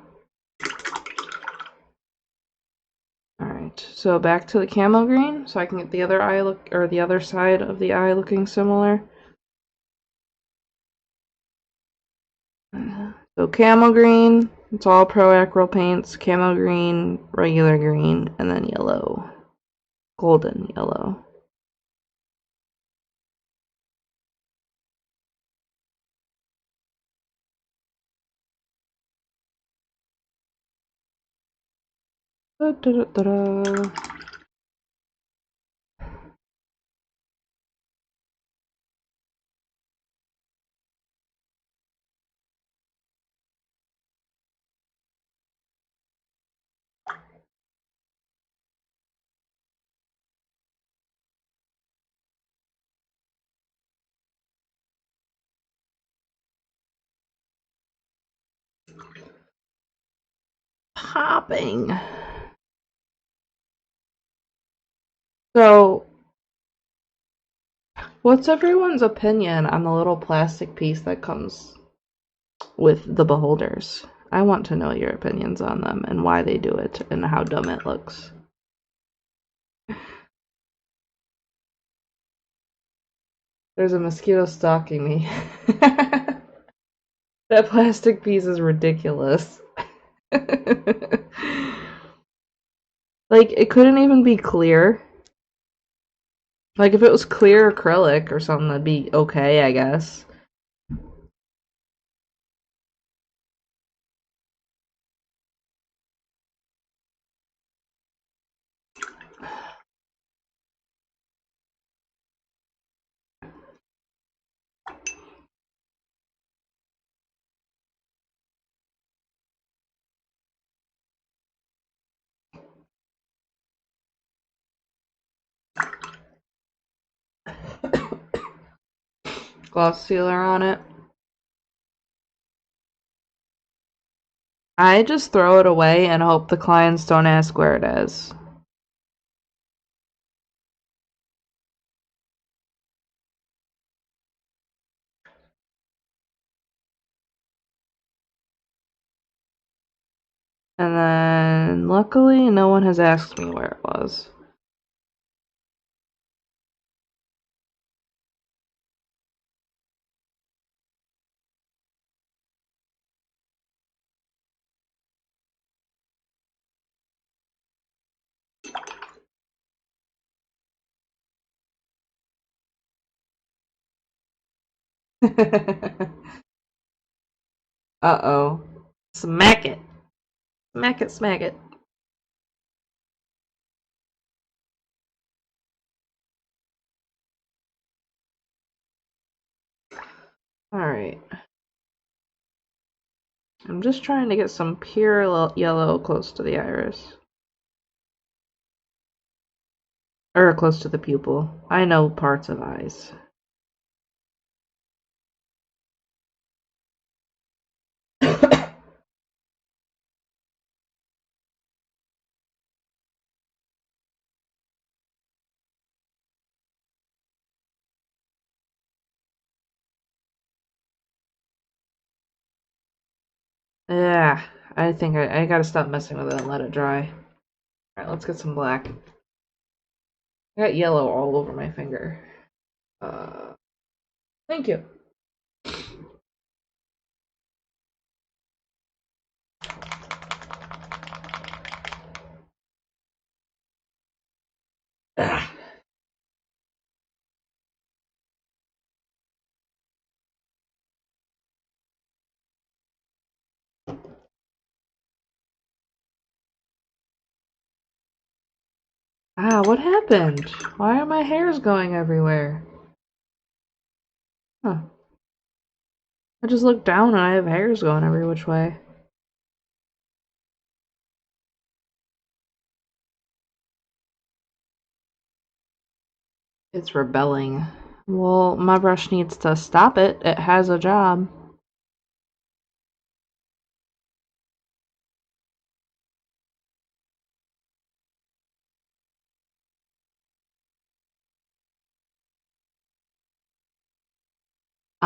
Speaker 1: Alright, so back to the camo green, so I can get the other eye look, or the other side of the eye looking similar. So camo green, it's all Pro Acryl paints, camo green, regular green, and then yellow. Golden yellow. Da, da, da, da. Popping. So, what's everyone's opinion on the little plastic piece that comes with the beholders? I want to know your opinions on them and why they do it and how dumb it looks. There's a mosquito stalking me. That plastic piece is ridiculous. Like, it couldn't even be clear. Like, if it was clear acrylic or something, that'd be okay, I guess. Gloss sealer on it. I just throw it away and hope the clients don't ask where it is. And then, luckily, no one has asked me where it was. Uh-oh. Smack it. Smack it, smack it. Alright. I'm just trying to get some pure yellow close to the iris. Or close to the pupil. I know parts of eyes. Yeah, I think I gotta stop messing with it and let it dry. Alright, let's get some black. I got yellow all over my finger. Thank you. Ugh. Ah, what happened? Why are my hairs going everywhere? Huh. I just looked down and I have hairs going every which way. It's rebelling. Well, my brush needs to stop it. It has a job.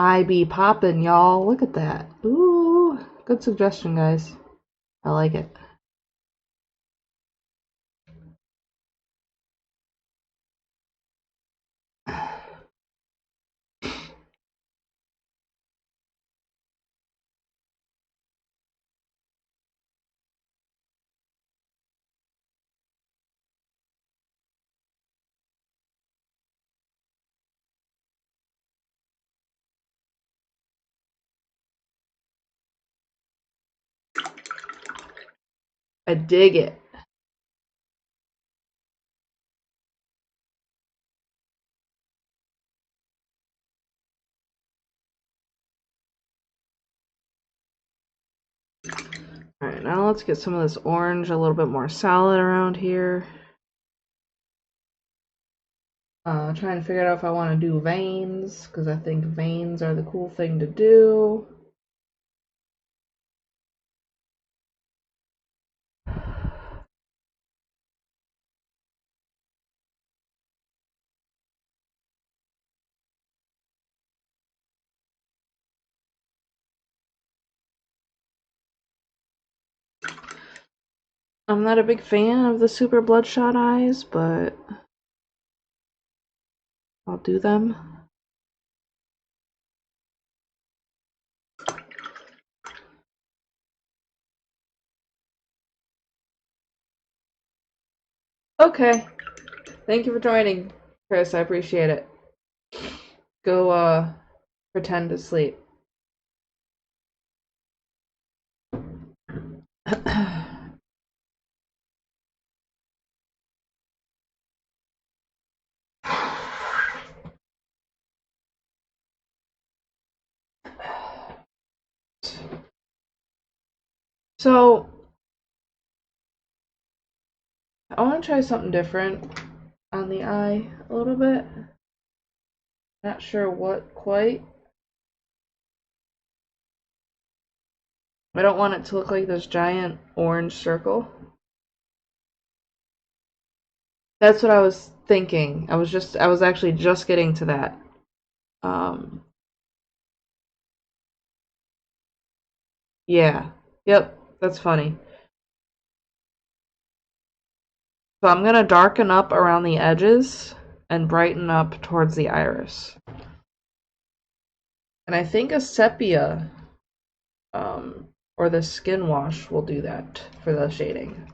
Speaker 1: I be poppin', y'all. Look at that. Ooh, good suggestion, guys. I like it. I dig it. Alright, now let's get some of this orange a little bit more solid around here. Trying to figure out if I want to do veins, because I think veins are the cool thing to do. I'm not a big fan of the super bloodshot eyes, but I'll do them. Okay. Thank you for joining, Chris. I appreciate it. Go, pretend to sleep. So, I want to try something different on the eye a little bit. Not sure what quite. I don't want it to look like this giant orange circle. That's what I was thinking. I was actually just getting to that. Um, yeah. Yep, that's funny. So I'm gonna darken up around the edges and brighten up towards the iris. And I think a sepia or the skin wash will do that for the shading.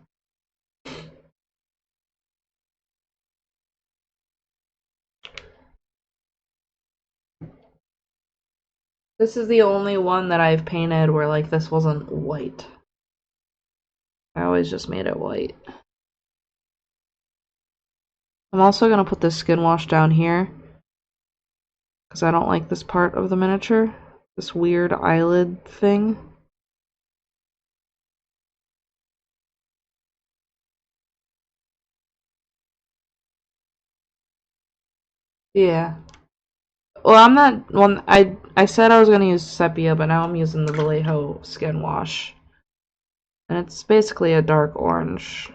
Speaker 1: This is the only one that I've painted where like this wasn't white. I always just made it white. I'm also gonna put this skin wash down here because I don't like this part of the miniature. This weird eyelid thing. Yeah. Well, I'm not one. I said I was gonna use sepia, but now I'm using the Vallejo skin wash, and it's basically a dark orange.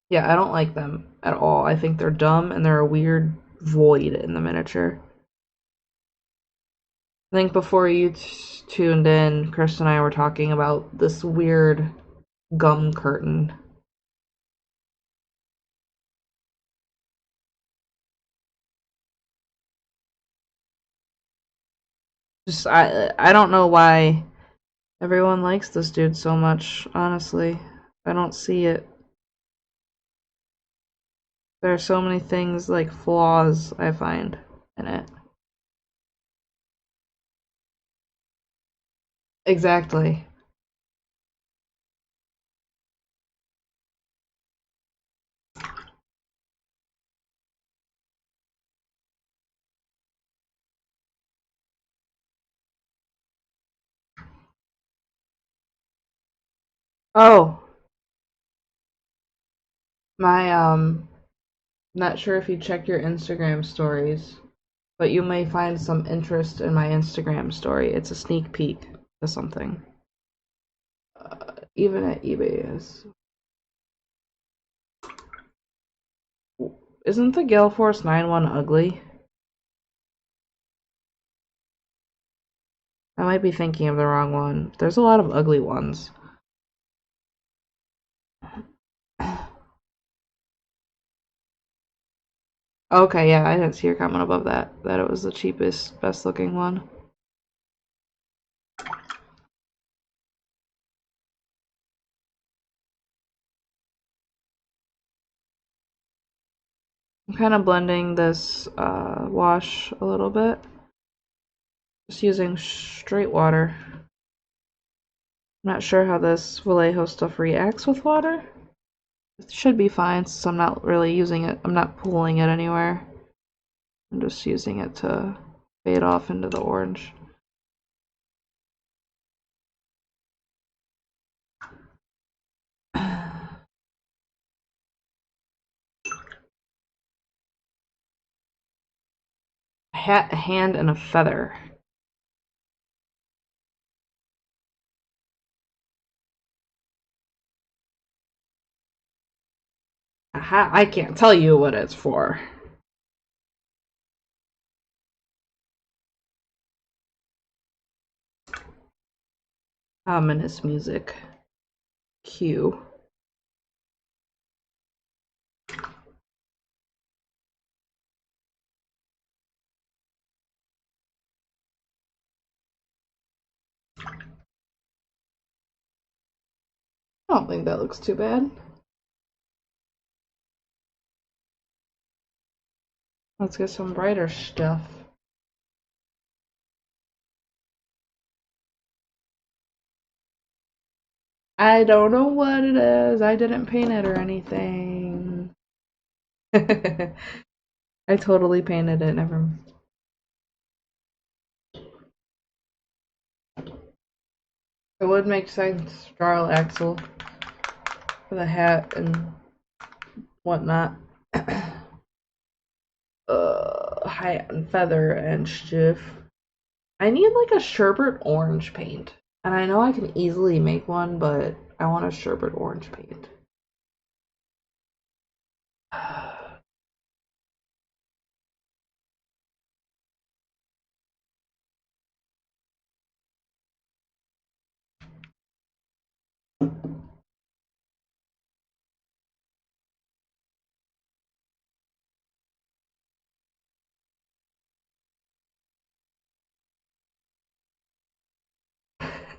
Speaker 1: Yeah, I don't like them at all. I think they're dumb and they're a weird void in the miniature. I think before you tuned in, Chris and I were talking about this weird gum curtain. Just I don't know why everyone likes this dude so much, honestly. I don't see it. There are so many things like flaws I find in it. Exactly. Oh, my not sure if you check your Instagram stories, but you may find some interest in my Instagram story. It's a sneak peek to something. Even at eBay is. Isn't the Gale Force 9-1 ugly? I might be thinking of the wrong one. There's a lot of ugly ones. Okay, yeah, I didn't see your comment above that. That it was the cheapest, best looking one. I'm kind of blending this wash a little bit. Just using straight water. I'm not sure how this Vallejo stuff reacts with water. It should be fine since I'm not really using it. I'm not pulling it anywhere. I'm just using it to fade off into the orange. A hat, a hand, and a feather. A hat, I can't tell you what it's for. Ominous music. Cue. I don't think that looks too bad. Let's get some brighter stuff. I don't know what it is. I didn't paint it or anything. I totally painted it, never. It would make sense, Jarl Axel, for the hat and whatnot. Hat and feather and stuff. I need like a sherbet orange paint. And I know I can easily make one, but I want a sherbet orange paint.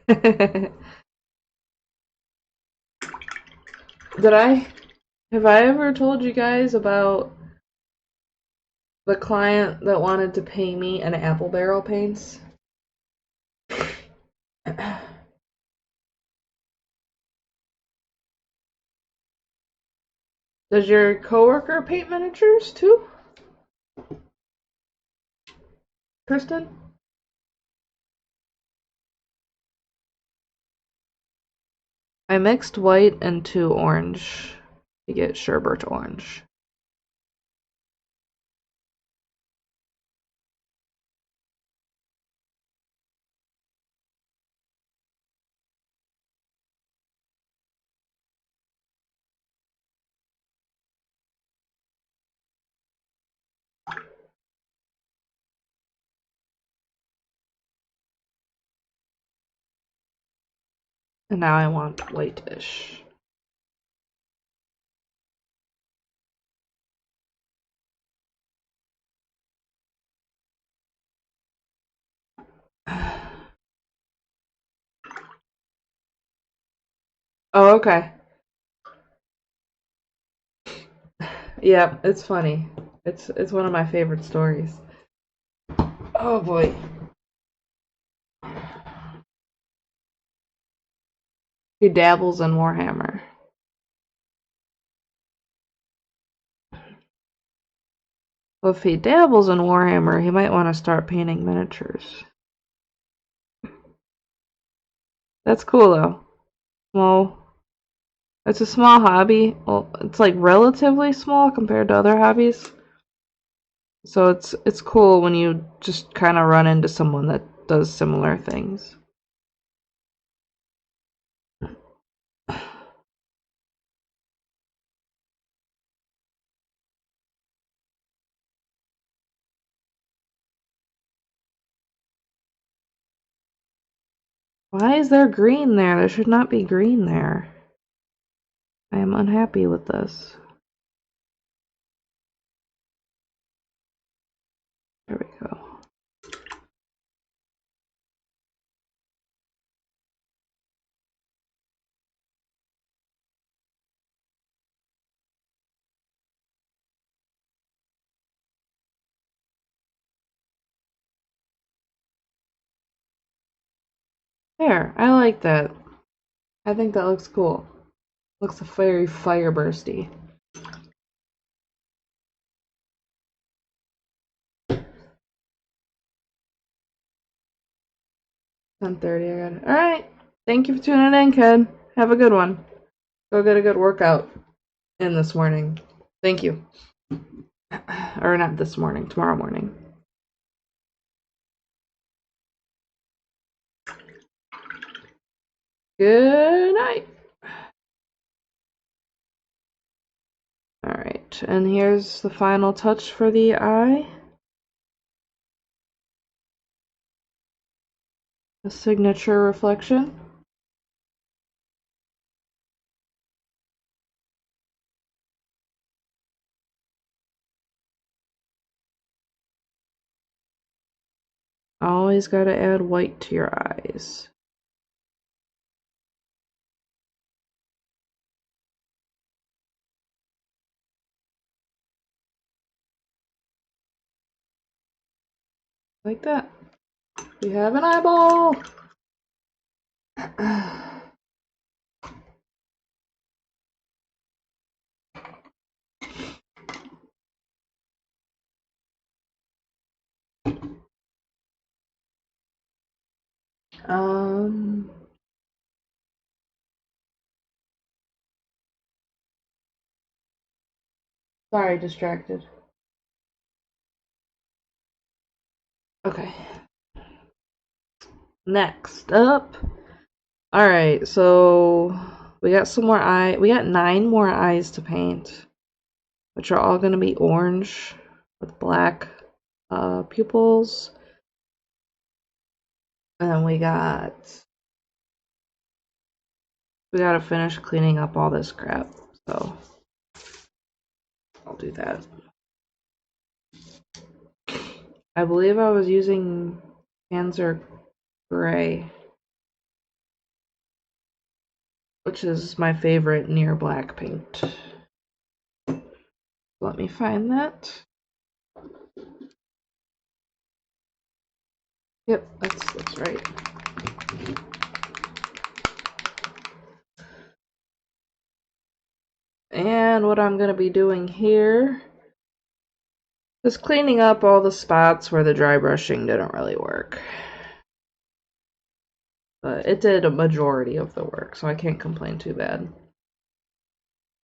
Speaker 1: Did I have I ever told you guys about the client that wanted to pay me an apple barrel paints? Does your coworker paint miniatures too, Kristen? I mixed white and two orange to get sherbet orange. And now I want whitish. Oh, okay. Yeah, it's funny. It's one of my favorite stories. Oh boy. He dabbles in Warhammer. Well, if he dabbles in Warhammer, he might want to start painting miniatures. That's cool though. Well, it's a small hobby. Well, it's like relatively small compared to other hobbies. So it's cool when you just kind of run into someone that does similar things. Why is there green there? There should not be green there. I am unhappy with this. There we go. There, I like that. I think that looks cool. Looks very firebursty. $10:30, I got it. Alright. Thank you for tuning in, Ken. Have a good one. Go get a good workout in this morning. Thank you. Or not this morning, tomorrow morning. Good night. Alright, and here's the final touch for the eye. The signature reflection. Always gotta add white to your eyes. Like that. We have an eyeball! Sorry, distracted. Okay. Next up. Alright, so we got some more we got 9 more eyes to paint, which are all gonna be orange with black pupils. And then we gotta finish cleaning up all this crap, so I'll do that. I believe I was using Panzer Gray, which is my favorite near black paint. Let me find that. Yep, that's right. And what I'm going to be doing here is cleaning up all the spots where the dry brushing didn't really work. But it did a majority of the work, so I can't complain too bad.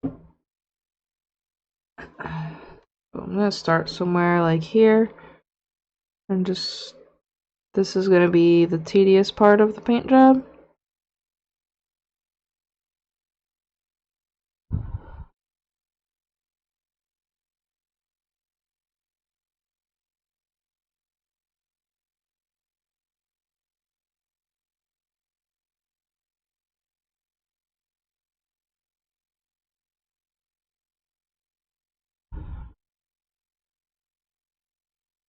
Speaker 1: So I'm going to start somewhere like here. And just, this is going to be the tedious part of the paint job.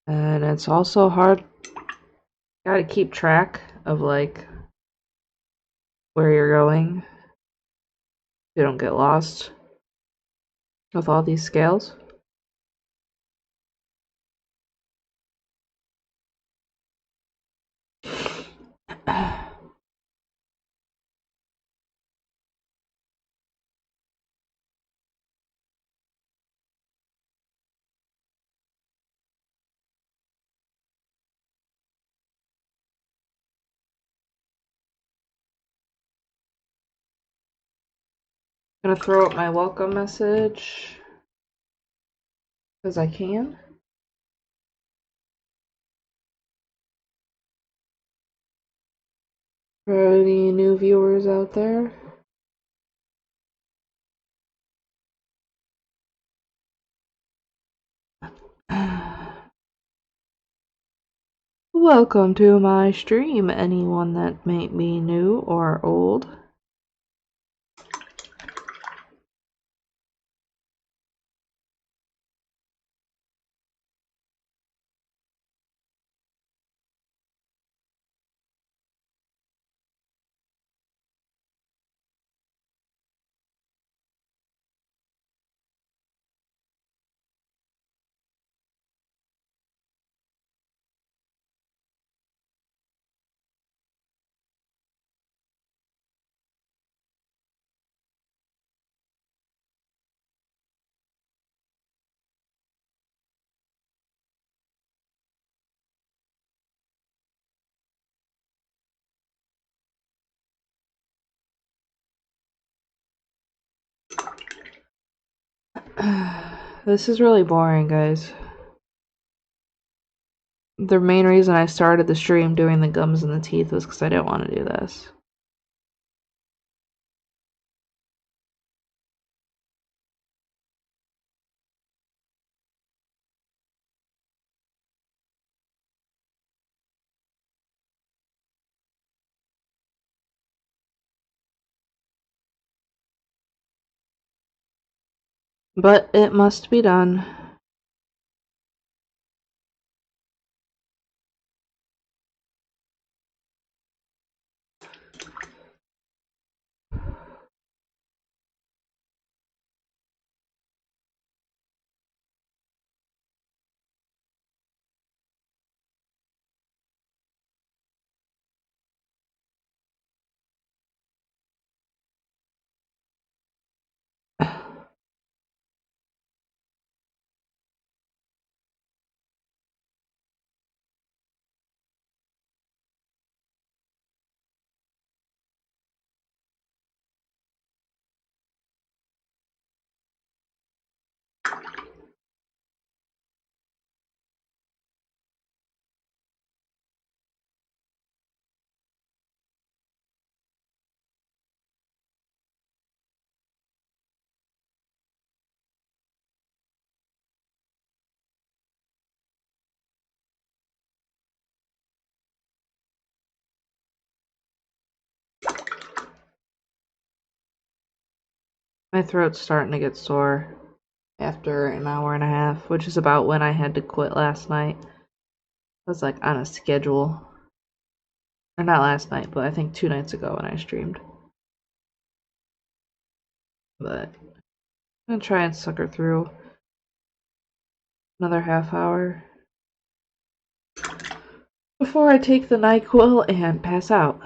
Speaker 1: And it's also hard, gotta keep track of like where you're going. You don't get lost with all these scales. Gonna throw up my welcome message because I can. For any new viewers out there. Welcome to my stream, anyone that may be new or old. This is really boring, guys. The main reason I started the stream doing the gums and the teeth was because I didn't want to do this. But it must be done. My throat's starting to get sore after an hour and a half, which is about when I had to quit last night. I was like on a schedule. Or not last night, but I think 2 nights ago when I streamed. But I'm gonna try and sucker through another half hour before I take the NyQuil and pass out.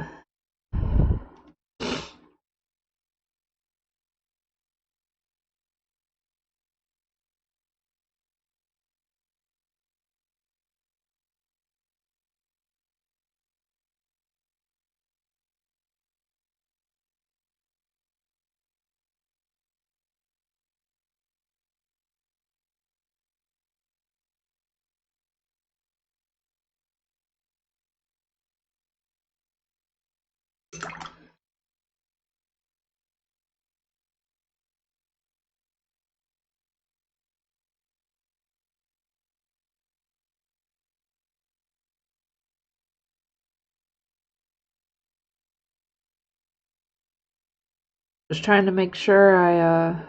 Speaker 1: Just trying to make sure I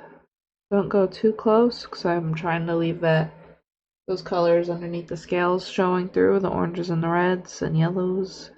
Speaker 1: don't go too close, because I'm trying to leave those colors underneath the scales showing through, the oranges and the reds and yellows.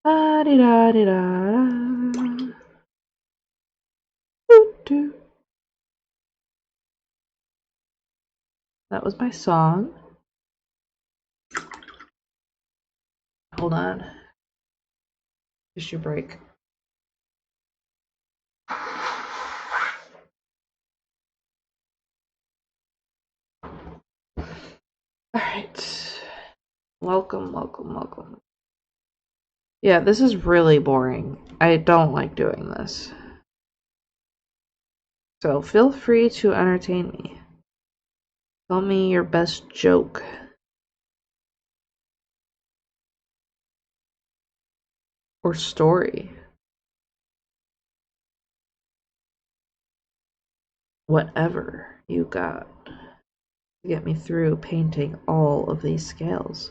Speaker 1: Da-di-da-di-da-da. That was my song. Hold on. Tissue break. Alright. Welcome, welcome, welcome. Yeah, this is really boring. I don't like doing this. So feel free to entertain me. Tell me your best joke. Or story. Whatever you got to get me through painting all of these scales.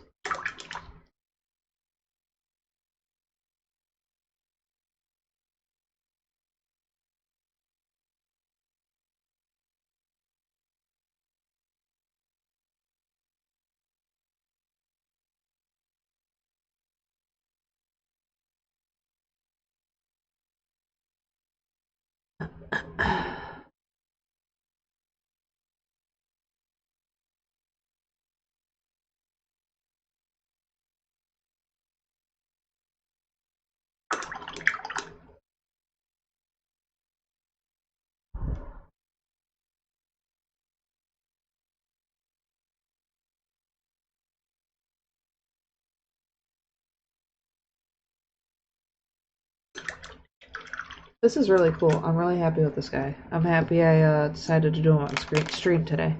Speaker 1: This is really cool. I'm really happy with this guy. I'm happy I decided to do him on stream tonight.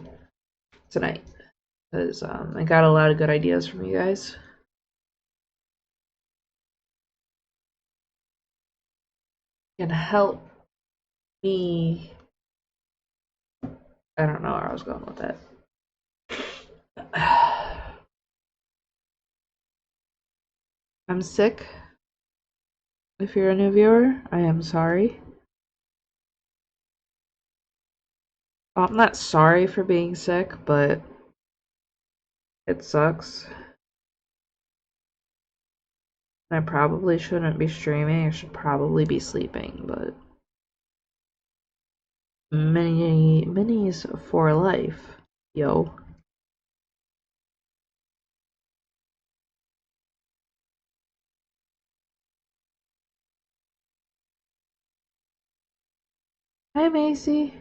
Speaker 1: Because I got a lot of good ideas from you guys. Can help me. I don't know where I was going with that. I'm sick. If you're a new viewer, I am sorry. Well, I'm not sorry for being sick, but it sucks. I probably shouldn't be streaming. I should probably be sleeping, but minis for life, yo. Hi, Macy.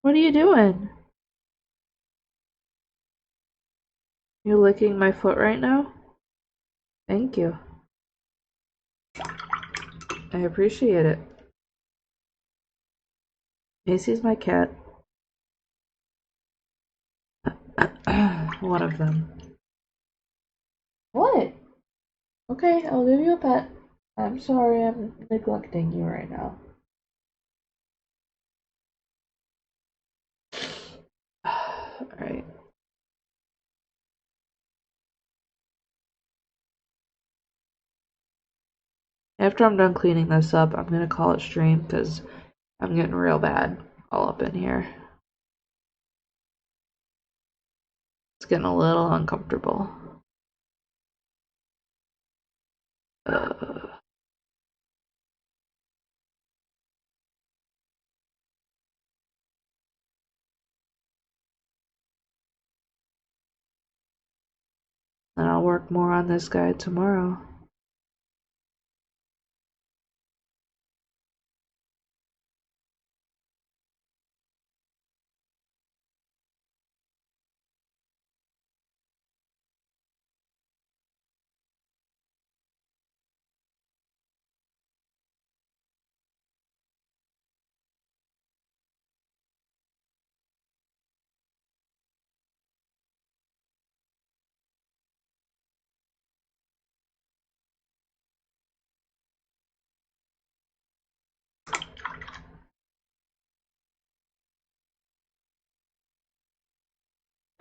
Speaker 1: What are you doing? You're licking my foot right now? Thank you. I appreciate it. Macy's my cat. One of them. What? Okay, I'll give you a pet. I'm sorry I'm neglecting you right now. Alright. After I'm done cleaning this up, I'm gonna call it stream because I'm getting real bad all up in here. It's getting a little uncomfortable. Then I'll work more on this guy tomorrow.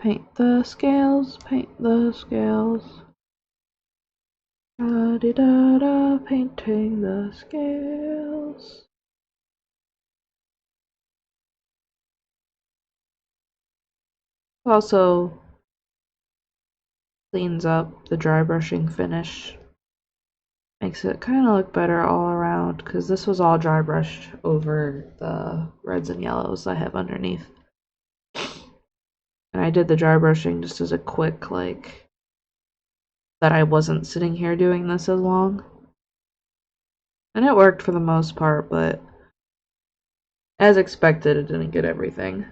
Speaker 1: Paint the scales, paint the scales. Da-di-da-da, painting the scales. Also cleans up the dry brushing finish. Makes it kind of look better all around because this was all dry brushed over the reds and yellows I have underneath. And I did the dry brushing just as a quick, like, that I wasn't sitting here doing this as long. And it worked for the most part, but as expected, it didn't get everything.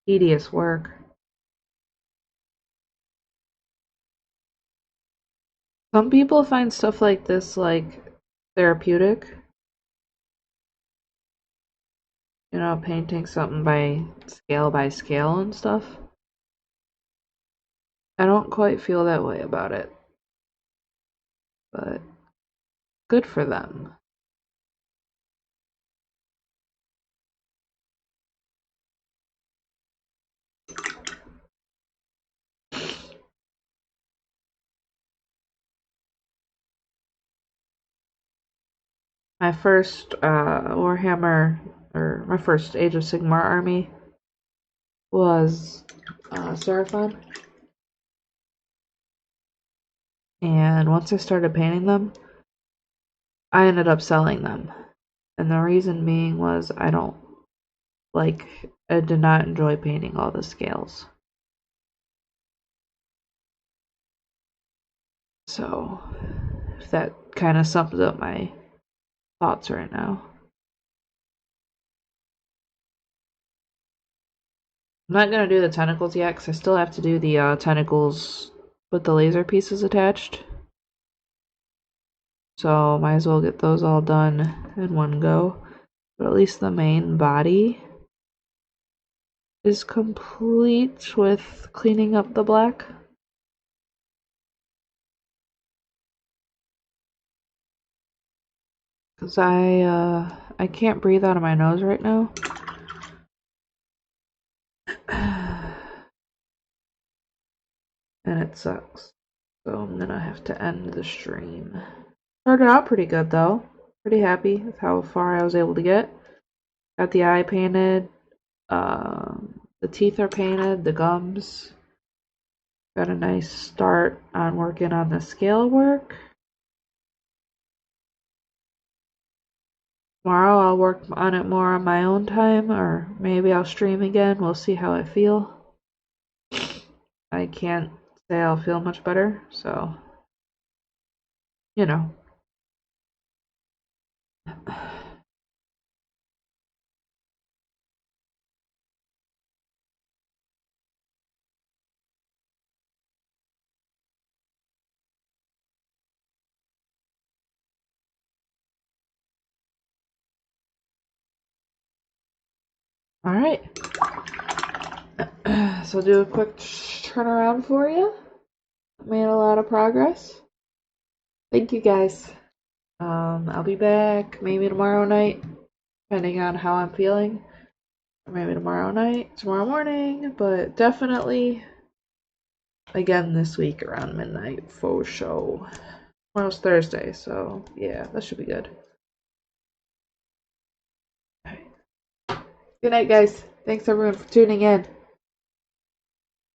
Speaker 1: Tedious work. Some people find stuff like this, like, therapeutic. You know, painting something by scale and stuff. I don't quite feel that way about it, but good for them. My first Warhammer, or my first Age of Sigmar army was Seraphon. And once I started painting them, I ended up selling them. And the reason being was I did not enjoy painting all the scales. So, if that kind of sums up my thoughts right now. I'm not going to do the tentacles yet because I still have to do the tentacles with the laser pieces attached. So might as well get those all done in one go. But at least the main body is complete with cleaning up the black. Because I can't breathe out of my nose right now. And it sucks. So I'm gonna have to end the stream. Started out pretty good though. Pretty happy with how far I was able to get. Got the eye painted. The teeth are painted. The gums. Got a nice start on working on the scale work. Tomorrow I'll work on it more on my own time, or maybe I'll stream again. We'll see how I feel. I can't say I'll feel much better, so, you know. Alright. So do a quick turnaround for you. Made a lot of progress. Thank you guys. I'll be back maybe tomorrow night, depending on how I'm feeling. Or maybe tomorrow night, tomorrow morning, but definitely again this week around midnight for show. Tomorrow's Thursday, so yeah, that should be good. Good night, guys. Thanks everyone for tuning in.